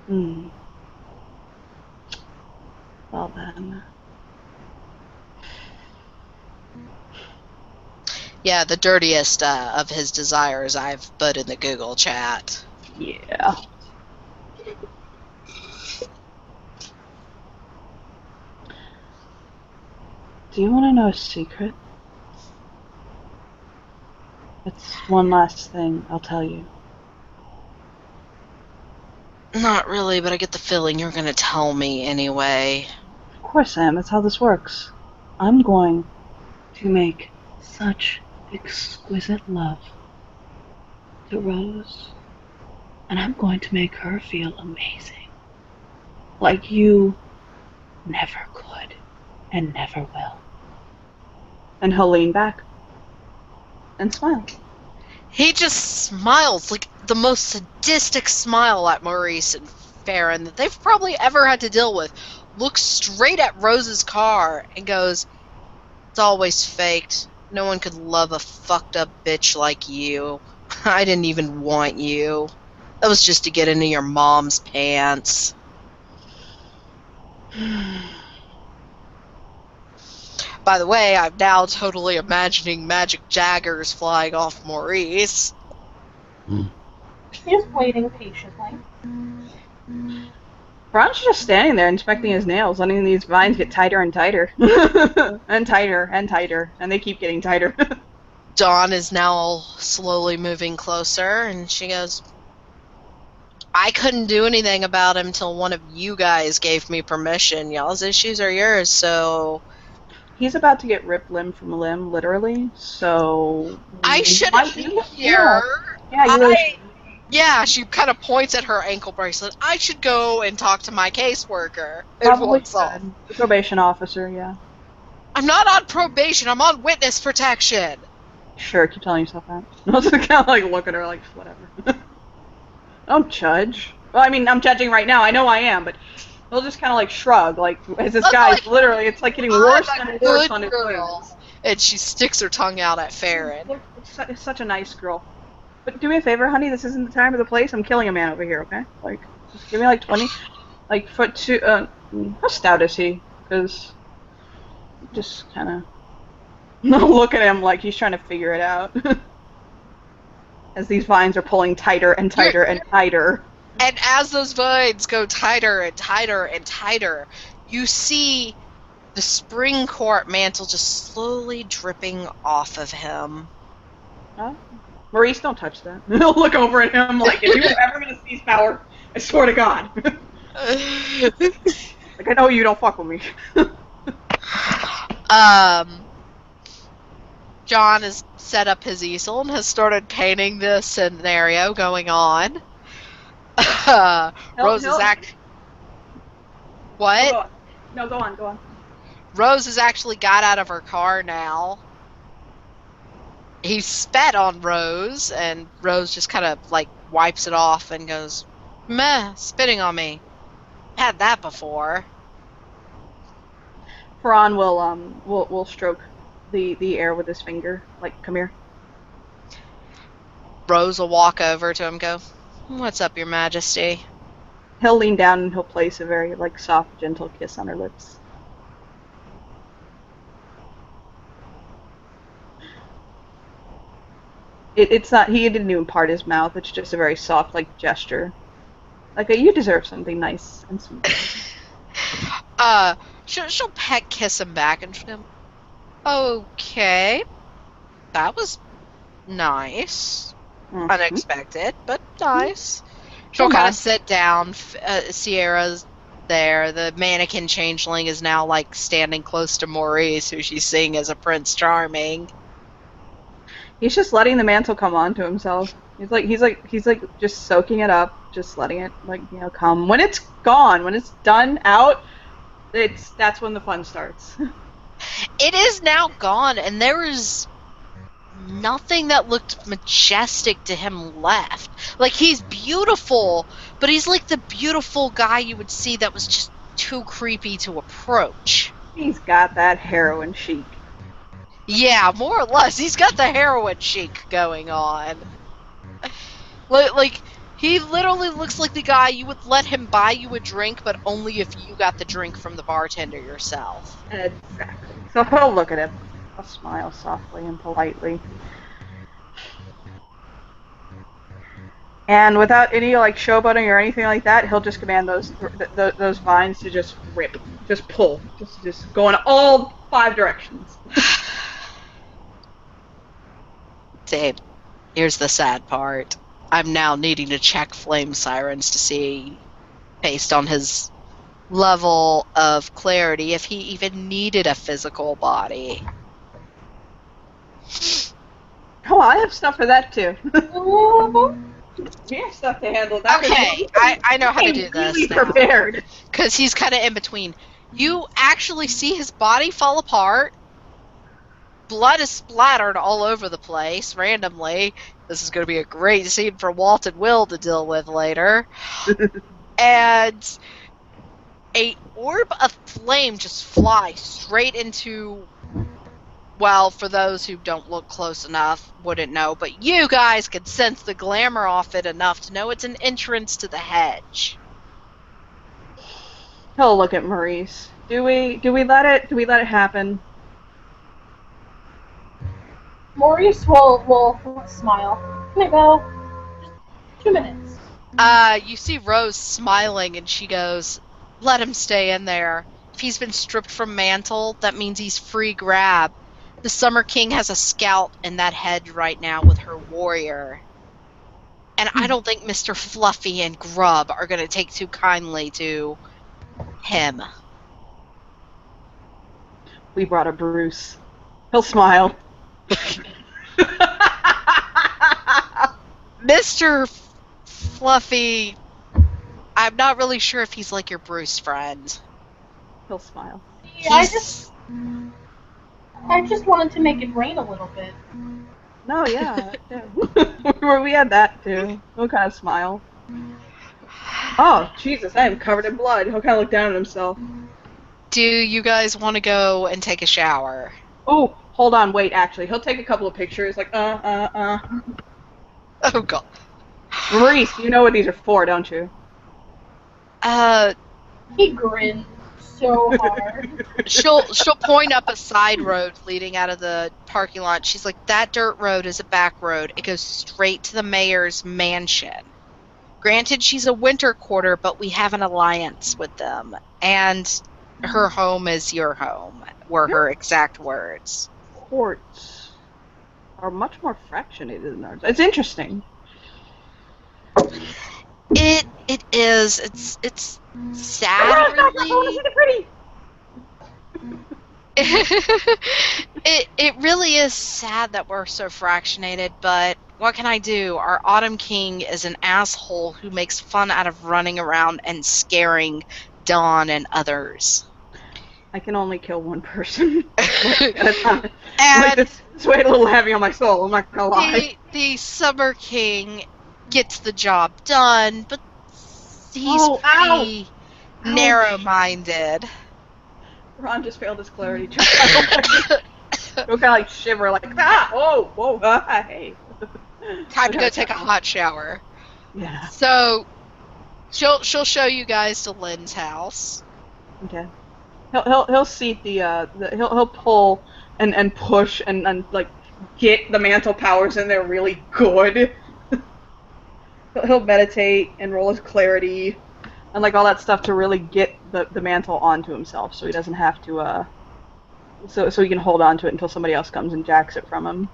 Well then. Yeah, the dirtiest of his desires I've put in the Google chat. Yeah. Do you want to know a secret? It's one last thing I'll tell you. Not really, but I get the feeling you're gonna tell me anyway. Of course, Sam. That's how this works. I'm going to make such exquisite love to Rose, and I'm going to make her feel amazing, like you never could and never will. And he'll lean back and smile. He just smiles like the most sadistic smile at Maurice and Farron that they've probably ever had to deal with. Looks straight at Rose's car and goes, "It's always faked. No one could love a fucked up bitch like you. I didn't even want you. That was just to get into your mom's pants." By the way, I'm now totally imagining magic daggers flying off Maurice. Just waiting patiently. Ron's just standing there inspecting his nails, letting these vines get tighter and tighter. And tighter and tighter. And they keep getting tighter. Dawn is now slowly moving closer, and she goes, "I couldn't do anything about him till one of you guys gave me permission. Y'all's issues are yours, so..." He's about to get ripped limb from limb, literally, so... I shouldn't be here. Yeah, you really should. Yeah, she kind of points at her ankle bracelet. I should go and talk to my caseworker. Probably should. The probation officer, yeah. I'm not on probation. I'm on witness protection. Sure, keep telling yourself that. I'll just kind of like look at her like, whatever. Don't judge. Well, I mean, I'm judging right now. I know I am, but he'll just kind of like shrug. Like, as this guy's like, literally, it's like getting worse and worse on his wounds. And she sticks her tongue out at Farron. It's such a nice girl. But do me a favor, honey. This isn't the time or the place. I'm killing a man over here, okay? Like, just give me like 20. Like, foot 2. How stout is he? Because just kind of look at him like he's trying to figure it out. As these vines are pulling tighter and tighter and tighter. And as those vines go tighter and tighter and tighter, you see the spring court mantle just slowly dripping off of him. Maurice, don't touch that. He'll look over at him like, if you were ever going to seize power, I swear to God. Like, I know you don't fuck with me. John has set up his easel and has started painting this scenario going on. Rose is What? Oh, no, go on. Rose has actually got out of her car now. He spat on Rose, and Rose just kind of like wipes it off and goes, "Meh, spitting on me. Had that before." Ferran will stroke the air with his finger. Like, come here. Rose will walk over to him and go, "What's up, Your Majesty?" He'll lean down and he'll place a very like soft, gentle kiss on her lips. It's not. He didn't even part his mouth. It's just a very soft, like gesture. Like, you deserve something nice and sweet. She'll peck kiss him back and she'll go, "Okay, that was nice, unexpected, but nice." She'll kind of sit down. Sierra's there. The mannequin changeling is now like standing close to Maurice, who she's seeing as a Prince Charming. He's just letting the mantle come onto himself. He's like just soaking it up, just letting it come. When it's gone, when it's done out, that's when the fun starts. It is now gone, and there is nothing that looked majestic to him left. Like, he's beautiful, but he's like the beautiful guy you would see that was just too creepy to approach. He's got that heroin chic. Yeah, more or less. He's got the heroin chic going on. Like, he literally looks like the guy you would let him buy you a drink, but only if you got the drink from the bartender yourself. Exactly. So he'll look at him. I'll smile softly and politely. And without any like showboating or anything like that, he'll just command those vines to just rip, just pull, just go in all 5 directions. Dave, here's the sad part. I'm now needing to check Flame Sirens to see, based on his level of clarity, if he even needed a physical body. Oh, I have stuff for that too. We have stuff to handle. Okay, I know how to do this really now. Prepared. Because he's kind of in between. You actually see his body fall apart. Blood is splattered all over the place randomly. This is going to be a great scene for Walt and Will to deal with later. And a orb of flame just flies straight into, well, for those who don't look close enough, wouldn't know, but you guys can sense the glamour off it enough to know it's an entrance to the hedge. He'll look at Maurice. Do we let it happen? Maurice will smile. Can I go? Just 2 minutes. You see Rose smiling, and she goes, "Let him stay in there. If he's been stripped from mantle, that means he's free grab. The Summer King has a scout in that hedge right now with her warrior. And I don't think Mr. Fluffy and Grub are going to take too kindly to him." We brought a Bruce. He'll smile. Mr. Fluffy, I'm not really sure if he's like your Bruce friend. He'll smile. Yeah, I just wanted to make it rain a little bit. No, yeah. We had that too. He'll kind of smile. Oh, Jesus, I am covered in blood. He'll kind of look down at himself. Do you guys want to go and take a shower? Oh, hold on, wait, actually. He'll take a couple of pictures, like, Oh, God. Maurice, you know what these are for, don't you? He grinned so hard. She'll point up a side road leading out of the parking lot. She's like, "That dirt road is a back road. It goes straight to the mayor's mansion. Granted, she's a winter quarter, but we have an alliance with them. And her home is your home, were her exact words. Courts are much more fractionated than ours. It's interesting. It is. It's sad, really. It really is sad that we're so fractionated, but what can I do? Our Autumn King is an asshole who makes fun out of running around and scaring Dawn and others. I can only kill one person at a time. And This weighed a little heavy on my soul, I'm not gonna lie. the Summer King gets the job done, but he's pretty narrow-minded. Ron just failed his clarity check. He'll kind of like shiver, like, whoa, hey. Time to go take a hot shower. Yeah. So, she'll show you guys to Lynn's house. Okay. He'll seat he'll pull and push and like get the mantle powers in there really good. He'll meditate and roll his clarity and like all that stuff to really get the mantle onto himself, so he doesn't have to so he can hold on to it until somebody else comes and jacks it from him.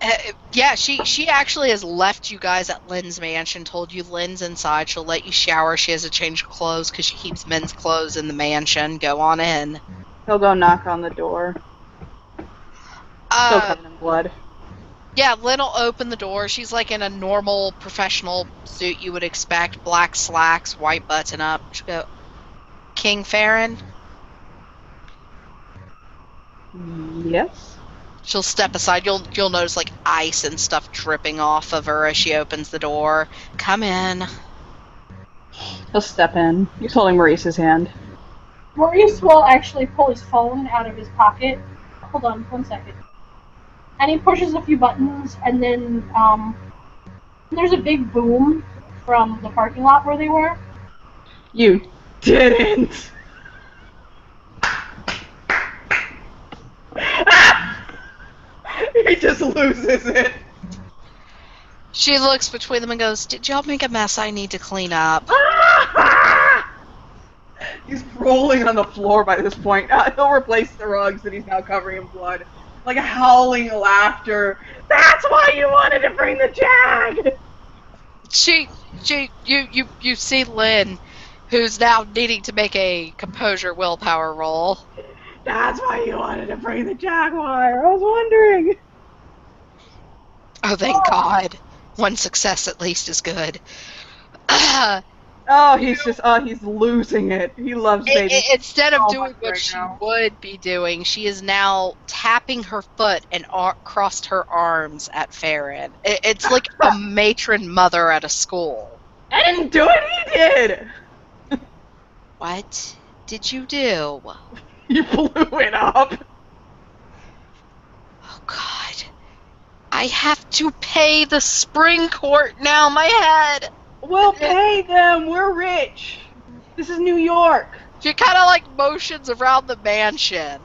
Yeah, she actually has left you guys at Lynn's mansion, told you Lynn's inside, she'll let you shower, she has to change clothes because she keeps men's clothes in the mansion. Go on in. He'll go knock on the door. Still covered in blood. Yeah, Lynn will open the door. She's like in a normal professional suit you would expect. Black slacks, white button up. She'll go, King Farron? Yes? She'll step aside. You'll notice like ice and stuff dripping off of her as she opens the door. Come in. He'll step in. He's holding Maurice's hand. Maurice will actually pull his phone out of his pocket. Hold on, 1 second. And he pushes a few buttons, and then there's a big boom from the parking lot where they were. You didn't! He just loses it. She looks between them and goes, did y'all make a mess I need to clean up? He's rolling on the floor by this point. He'll replace the rugs that he's now covering in blood. Like howling laughter. That's why you wanted to bring the jag! You see Lynn, who's now needing to make a composure willpower roll. That's why you wanted to bring the jaguar. I was wondering. Oh, thank God. One success at least is good. He's losing it. He loves baby. Instead of so doing much what right she now. would be doing, she is now tapping her foot and crossed her arms at Farron. It's like a matron mother at a school. I didn't do it, he did! What did you do? You blew it up. Oh, God. I have to pay the spring court now, my head. We'll pay them. We're rich. This is New York. She kind of like motions around the mansion.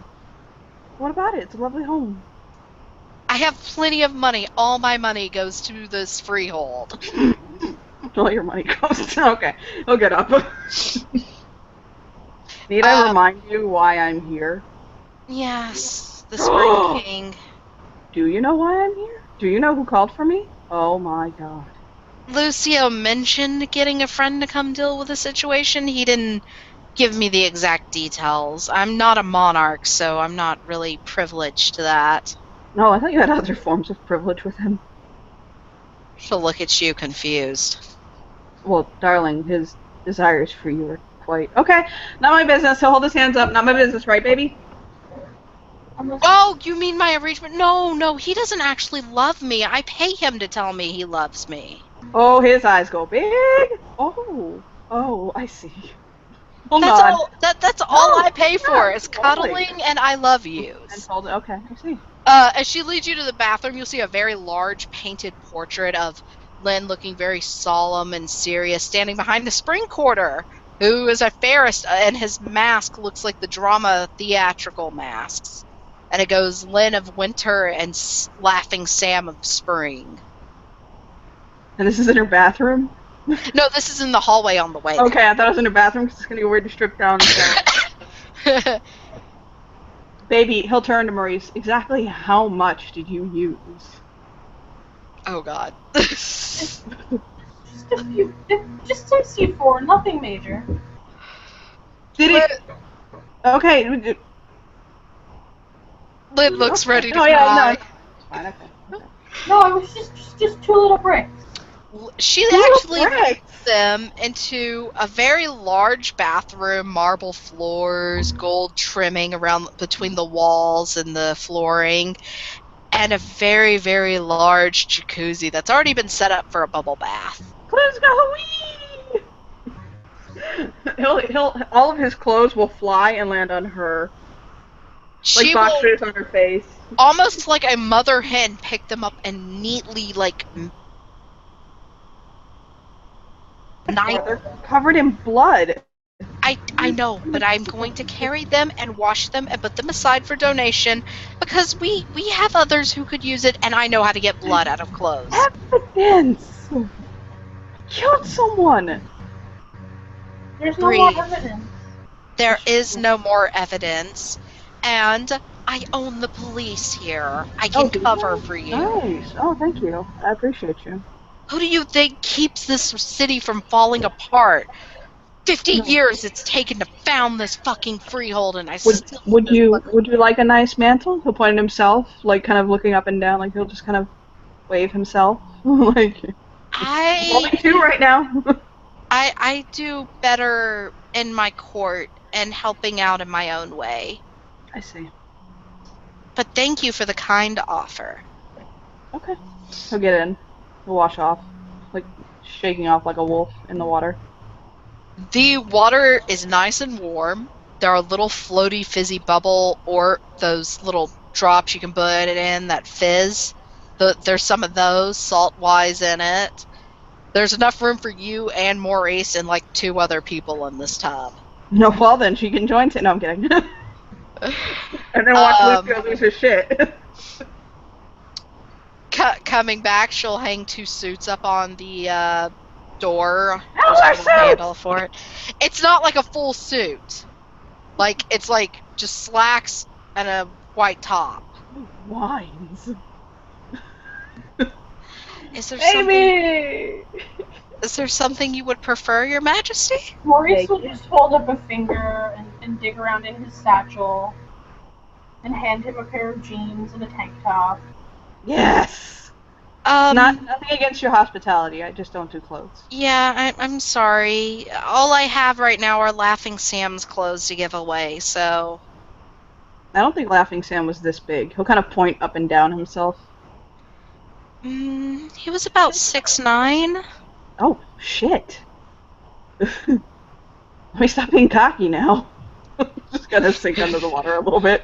What about it? It's a lovely home. I have plenty of money. All my money goes to this freehold. All your money goes. Okay, he'll get up. Need I remind you why I'm here? Yes, the Spring King. Do you know why I'm here? Do you know who called for me? Oh my God. Lucio mentioned getting a friend to come deal with the situation. He didn't give me the exact details. I'm not a monarch, so I'm not really privileged to that. No, I thought you had other forms of privilege with him. She'll look at you confused. Well, darling, his desires for you are quite... Okay, not my business. He'll hold his hands up. Not my business, right, baby? Oh, you mean my arrangement? No, he doesn't actually love me. I pay him to tell me he loves me. Oh, his eyes go big. Oh, I see. That's all I pay for is cuddling and I love yous. Okay, I see. As she leads you to the bathroom, you'll see a very large painted portrait of Lynn looking very solemn and serious, standing behind the spring quarter, who is a fairist, and his mask looks like the drama theatrical masks. And it goes Lynn of winter and Laughing Sam of spring. And this is in her bathroom? No, this is in the hallway on the way. Okay, I thought it was in her bathroom because it's going to be weird to strip down. Baby, he'll turn to Maurice. Exactly how much did you use? Oh God. Just a few, just some C4, nothing major. Did it? Okay. Lynn looks Okay. ready to Oh cry. yeah, no. It's fine. Okay. No, it was just 2 little bricks. She Little actually bricks. moved them into a very large bathroom, marble floors, gold trimming around between the walls and the flooring, and a very, very large jacuzzi that's already been set up for a bubble bath. Let's go. Whee! He'll all of his clothes will fly and land on her, like She will, boxers on her face. almost like a mother hen, pick them up and neatly, like, They're covered in blood. I know, but I'm going to carry them and wash them and put them aside for donation because we have others who could use it, and I know how to get blood out of clothes. Evidence. Killed someone. There's no Breathe. more evidence. There is no more evidence, and I own the police here. I can do cover you? for you. Nice. Oh, thank you. I appreciate you. Who do you think keeps this city from falling apart? 50 years it's taken to found this fucking freehold, and I still Would you like a nice mantle? He'll point at himself, like kind of looking up and down, like he'll just kind of wave himself, like only 2 right now. I do better in my court and helping out in my own way. I see. But thank you for the kind offer. Okay. He'll get in. He'll wash off, like shaking off like a wolf in the water. The water is nice and warm. There are little floaty fizzy bubble or those little drops you can put it in that fizz. There's some of those salt-wise in it. There's enough room for you and Maurice and like 2 other people in this tub. No, well then she can join. No, I'm kidding. And then watch Lucio lose his shit. Coming back, she'll hang 2 suits up on the door. How's our Handle for it. It's not like a full suit. Like it's like just slacks and a white top. Wines. Is there Baby! Is there something you would prefer, Your Majesty? Maurice will just hold up a finger and dig around in his satchel and hand him a pair of jeans and a tank top. Yes! Nothing against your hospitality, I just don't do clothes. Yeah, I'm sorry. All I have right now are Laughing Sam's clothes to give away, so... I don't think Laughing Sam was this big. He'll kind of point up and down himself. He was about 6'9". Oh, shit. Let me stop being cocky now. Just gotta sink under the water a little bit.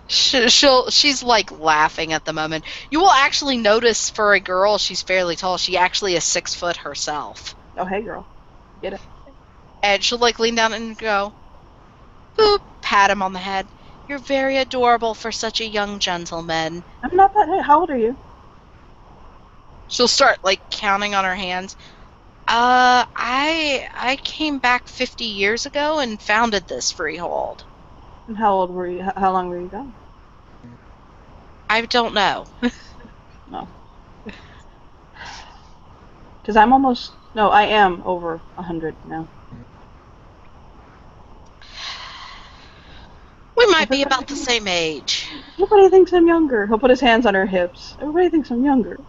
She's like laughing at the moment. You will actually notice for a girl, she's fairly tall. She actually is 6 foot herself. Oh, hey, girl. Get it. And she'll like lean down and go, boop, pat him on the head. You're very adorable for such a young gentleman. I'm not that. How old are you? She'll start like counting on her hands. I came back 50 years ago and founded this freehold. And how old were you? How long were you gone? I don't know. No. Because I'm almost... No, I am over 100 now. We might be about the same age. Everybody thinks I'm younger. He'll put his hands on her hips. Everybody thinks I'm younger.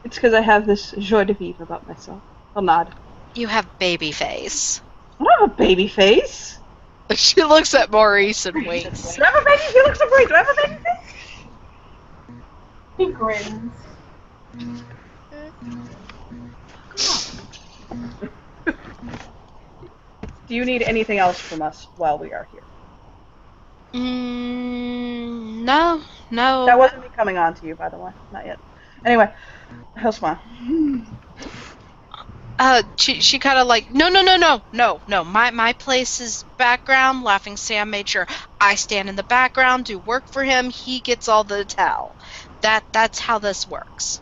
It's because I have this joie de vivre about myself. He'll nod. You have baby face. I don't have a baby face. She looks at Maurice and winks. Do I have a baby? He looks at Maurice. Do I have a baby face? He grins. Do you need anything else from us while we are here? No. That wasn't me coming on to you, by the way. Not yet. Anyway, he'll smile. She kind of like, no. My place is background. Laughing Sam made sure I stand in the background, do work for him. He gets all the towel. That's how this works.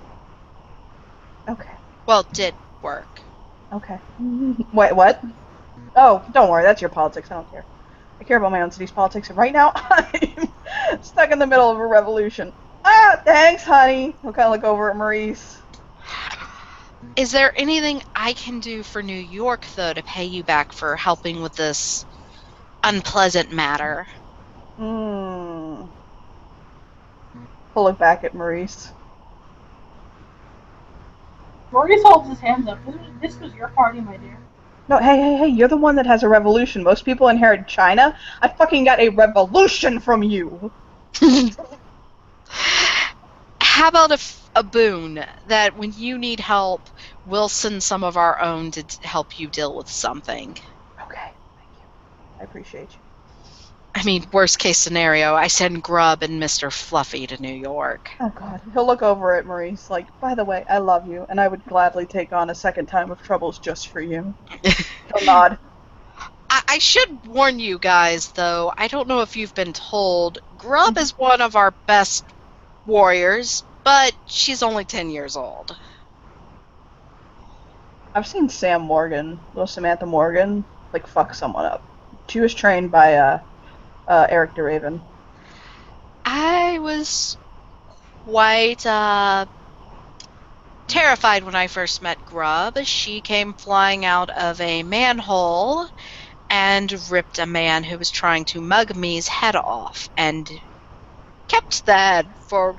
Okay. Well, did work. Okay. Wait, what? Oh, don't worry. That's your politics. I don't care. I care about my own city's politics, and right now I'm stuck in the middle of a revolution. Ah, thanks, honey. He'll kind of look over at Maurice. Is there anything I can do for New York, though, to pay you back for helping with this unpleasant matter? He'll look back at Maurice. Maurice holds his hands up. This was your party, my dear. No, hey, you're the one that has a revolution. Most people inherit China. I fucking got a revolution from you. How about a boon that when you need help, we'll send some of our own to help you deal with something? Okay, thank you. I appreciate you. I mean, worst case scenario, I send Grub and Mr. Fluffy to New York. Oh God, he'll look over at Maurice like, by the way, I love you, and I would gladly take on a second time of troubles just for you. He'll nod. I should warn you guys, though, I don't know if you've been told, Grub is one of our best warriors, but she's only 10 years old. I've seen Sam Morgan, little Samantha Morgan, like fuck someone up. She was trained by Eric DeRaven. I was quite terrified when I first met Grub. She came flying out of a manhole and ripped a man who was trying to mug me's head off, and kept that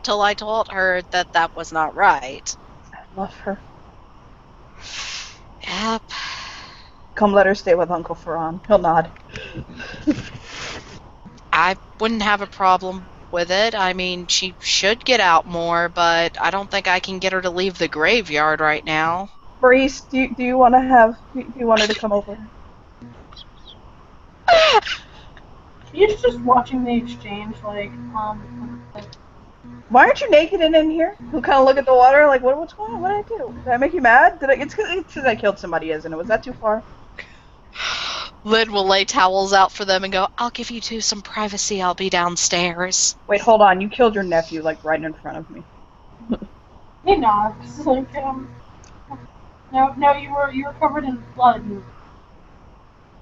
till I told her that that was not right. I love her. Yep. Come let her stay with Uncle Ferran. He'll nod. I wouldn't have a problem with it. I mean, she should get out more, but I don't think I can get her to leave the graveyard right now. Maurice, do you want her to come over? He's just watching the exchange, like. Why aren't you naked and in here? He'll kind of look at the water like, what's going on? What did I do? Did I make you mad? It's because I killed somebody, isn't it? Was that too far? Lynn will lay towels out for them and go, I'll give you two some privacy. I'll be downstairs. Wait, hold on. You killed your nephew, like, right in front of me. He nods. Like, no, you were covered in blood.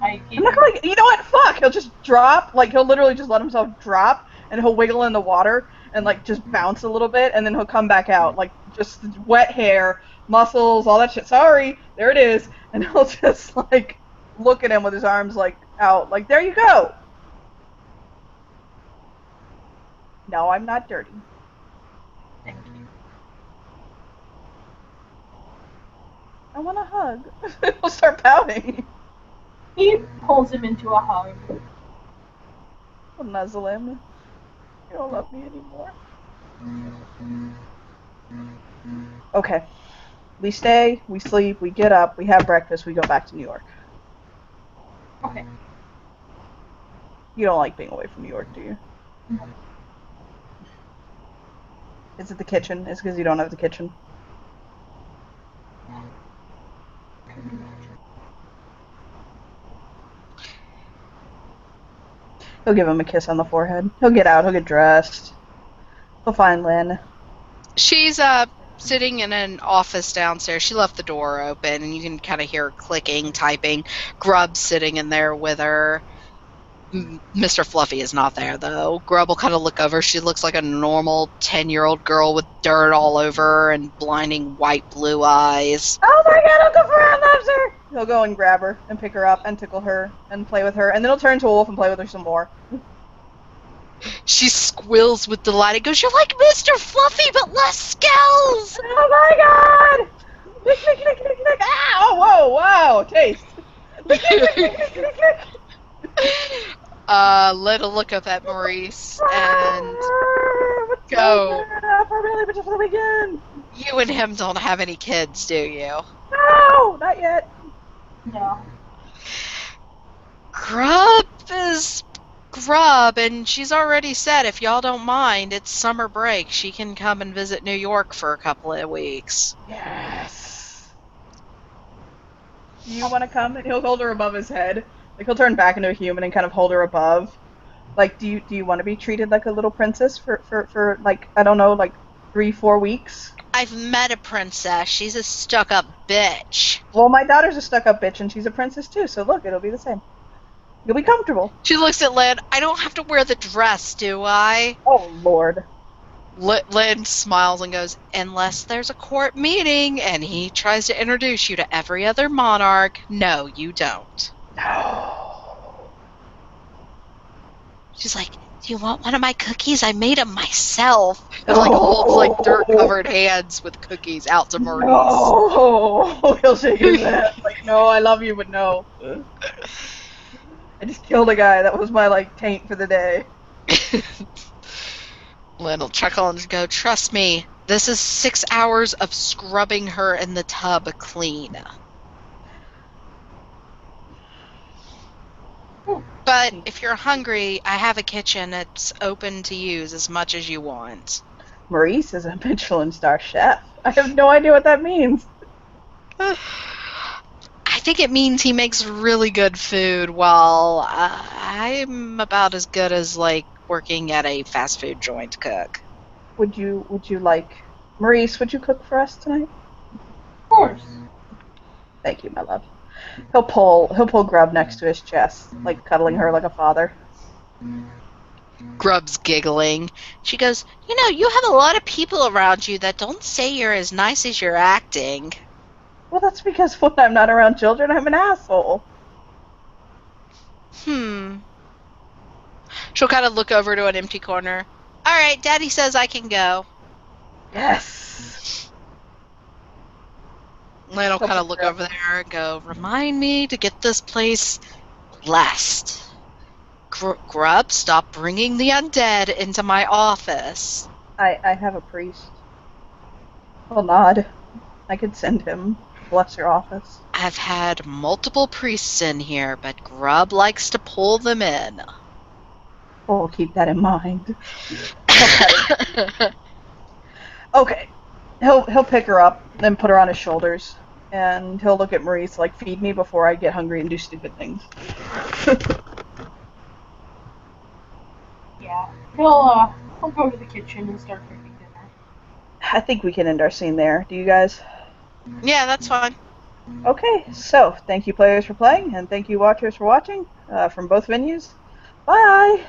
I'm not gonna, you know what? Fuck! He'll just drop, like, he'll literally just let himself drop, and he'll wiggle in the water, and, like, just bounce a little bit, and then he'll come back out, like, just wet hair, muscles, all that shit. Sorry, there it is. And he'll just, like, look at him with his arms, like, out, like, there you go! No, I'm not dirty. Thank you. I want a hug. He'll start pouting. He pulls him into a hug. I'll nuzzle him. You don't love me anymore. Okay. We stay, we sleep, we get up, we have breakfast, we go back to New York. Okay. You don't like being away from New York, do you? No. Is it the kitchen? Is it because you don't have the kitchen? He'll give him a kiss on the forehead. He'll get out, he'll get dressed. He'll find Lynn. She's sitting in an office downstairs. She left the door open, and you can kind of hear her clicking, typing. Grub sitting in there with her. Mr. Fluffy is not there, though. Grub will kind of look over. She looks like a normal 10-year-old girl with dirt all over her and blinding white blue eyes. Oh my god, Uncle Ferran loves her! He'll go and grab her and pick her up and tickle her and play with her, and then he'll turn to a wolf and play with her some more. She squeals with delight and goes, "You're like Mr. Fluffy, but less skills!" Oh my god! Lick, lick, lick, lick, lick! Ah! Oh, whoa, wow! Taste! Lick, lick, lick, lick, lick, lick. Let a look up at Maurice and go. For really, but just for the weekend. You and him don't have any kids, do you? No, not yet. No. Grub is Grub, and she's already said if y'all don't mind, it's summer break. She can come and visit New York for a couple of weeks. Yes. Do you want to come? And he'll hold her above his head. Like, he'll turn back into a human and kind of hold her above. Like, do you want to be treated like a little princess for like, I don't know, like 3-4 weeks? I've met a princess. She's a stuck-up bitch. Well, my daughter's a stuck-up bitch, and she's a princess too, so look, it'll be the same. You'll be comfortable. She looks at Lynn. I don't have to wear the dress, do I? Oh, Lord. Lynn smiles and goes, unless there's a court meeting and he tries to introduce you to every other monarch, no, you don't. No. She's like, do you want one of my cookies? I made them myself. And like holds like dirt-covered hands with cookies out to Maurice. No. He'll shake his head. Like, no, I love you, but no. I just killed a guy. That was my, like, taint for the day. Lynn will chuckle and go, trust me, this is 6 hours of scrubbing her in the tub clean. But if you're hungry, I have a kitchen. It's open to use as much as you want. Maurice is a Michelin star chef. I have no idea what that means. I think it means he makes really good food, while I'm about as good as, like, working at a fast food joint cook. Would you like... Maurice, would you cook for us tonight? Of course. Thank you, my love. He'll pull Grub next to his chest, like cuddling her like a father. Grub's giggling. She goes, you know, you have a lot of people around you that don't say you're as nice as you're acting. Well, that's because when I'm not around children, I'm an asshole. She'll kind of look over to an empty corner. All right, Daddy says I can go. Yes. Lynn will kind of look over there and go, remind me to get this place blessed. Grub, stop bringing the undead into my office. I have a priest. Well, nod. I could send him to bless your office. I've had multiple priests in here, but Grub likes to pull them in. We'll keep that in mind. Okay. He'll pick her up and put her on his shoulders, and he'll look at Maurice like, feed me before I get hungry and do stupid things. Yeah. He'll go to the kitchen and start cooking dinner. I think we can end our scene there. Do you guys? Yeah, that's fine. Okay, so thank you players for playing, and thank you watchers for watching from both venues. Bye!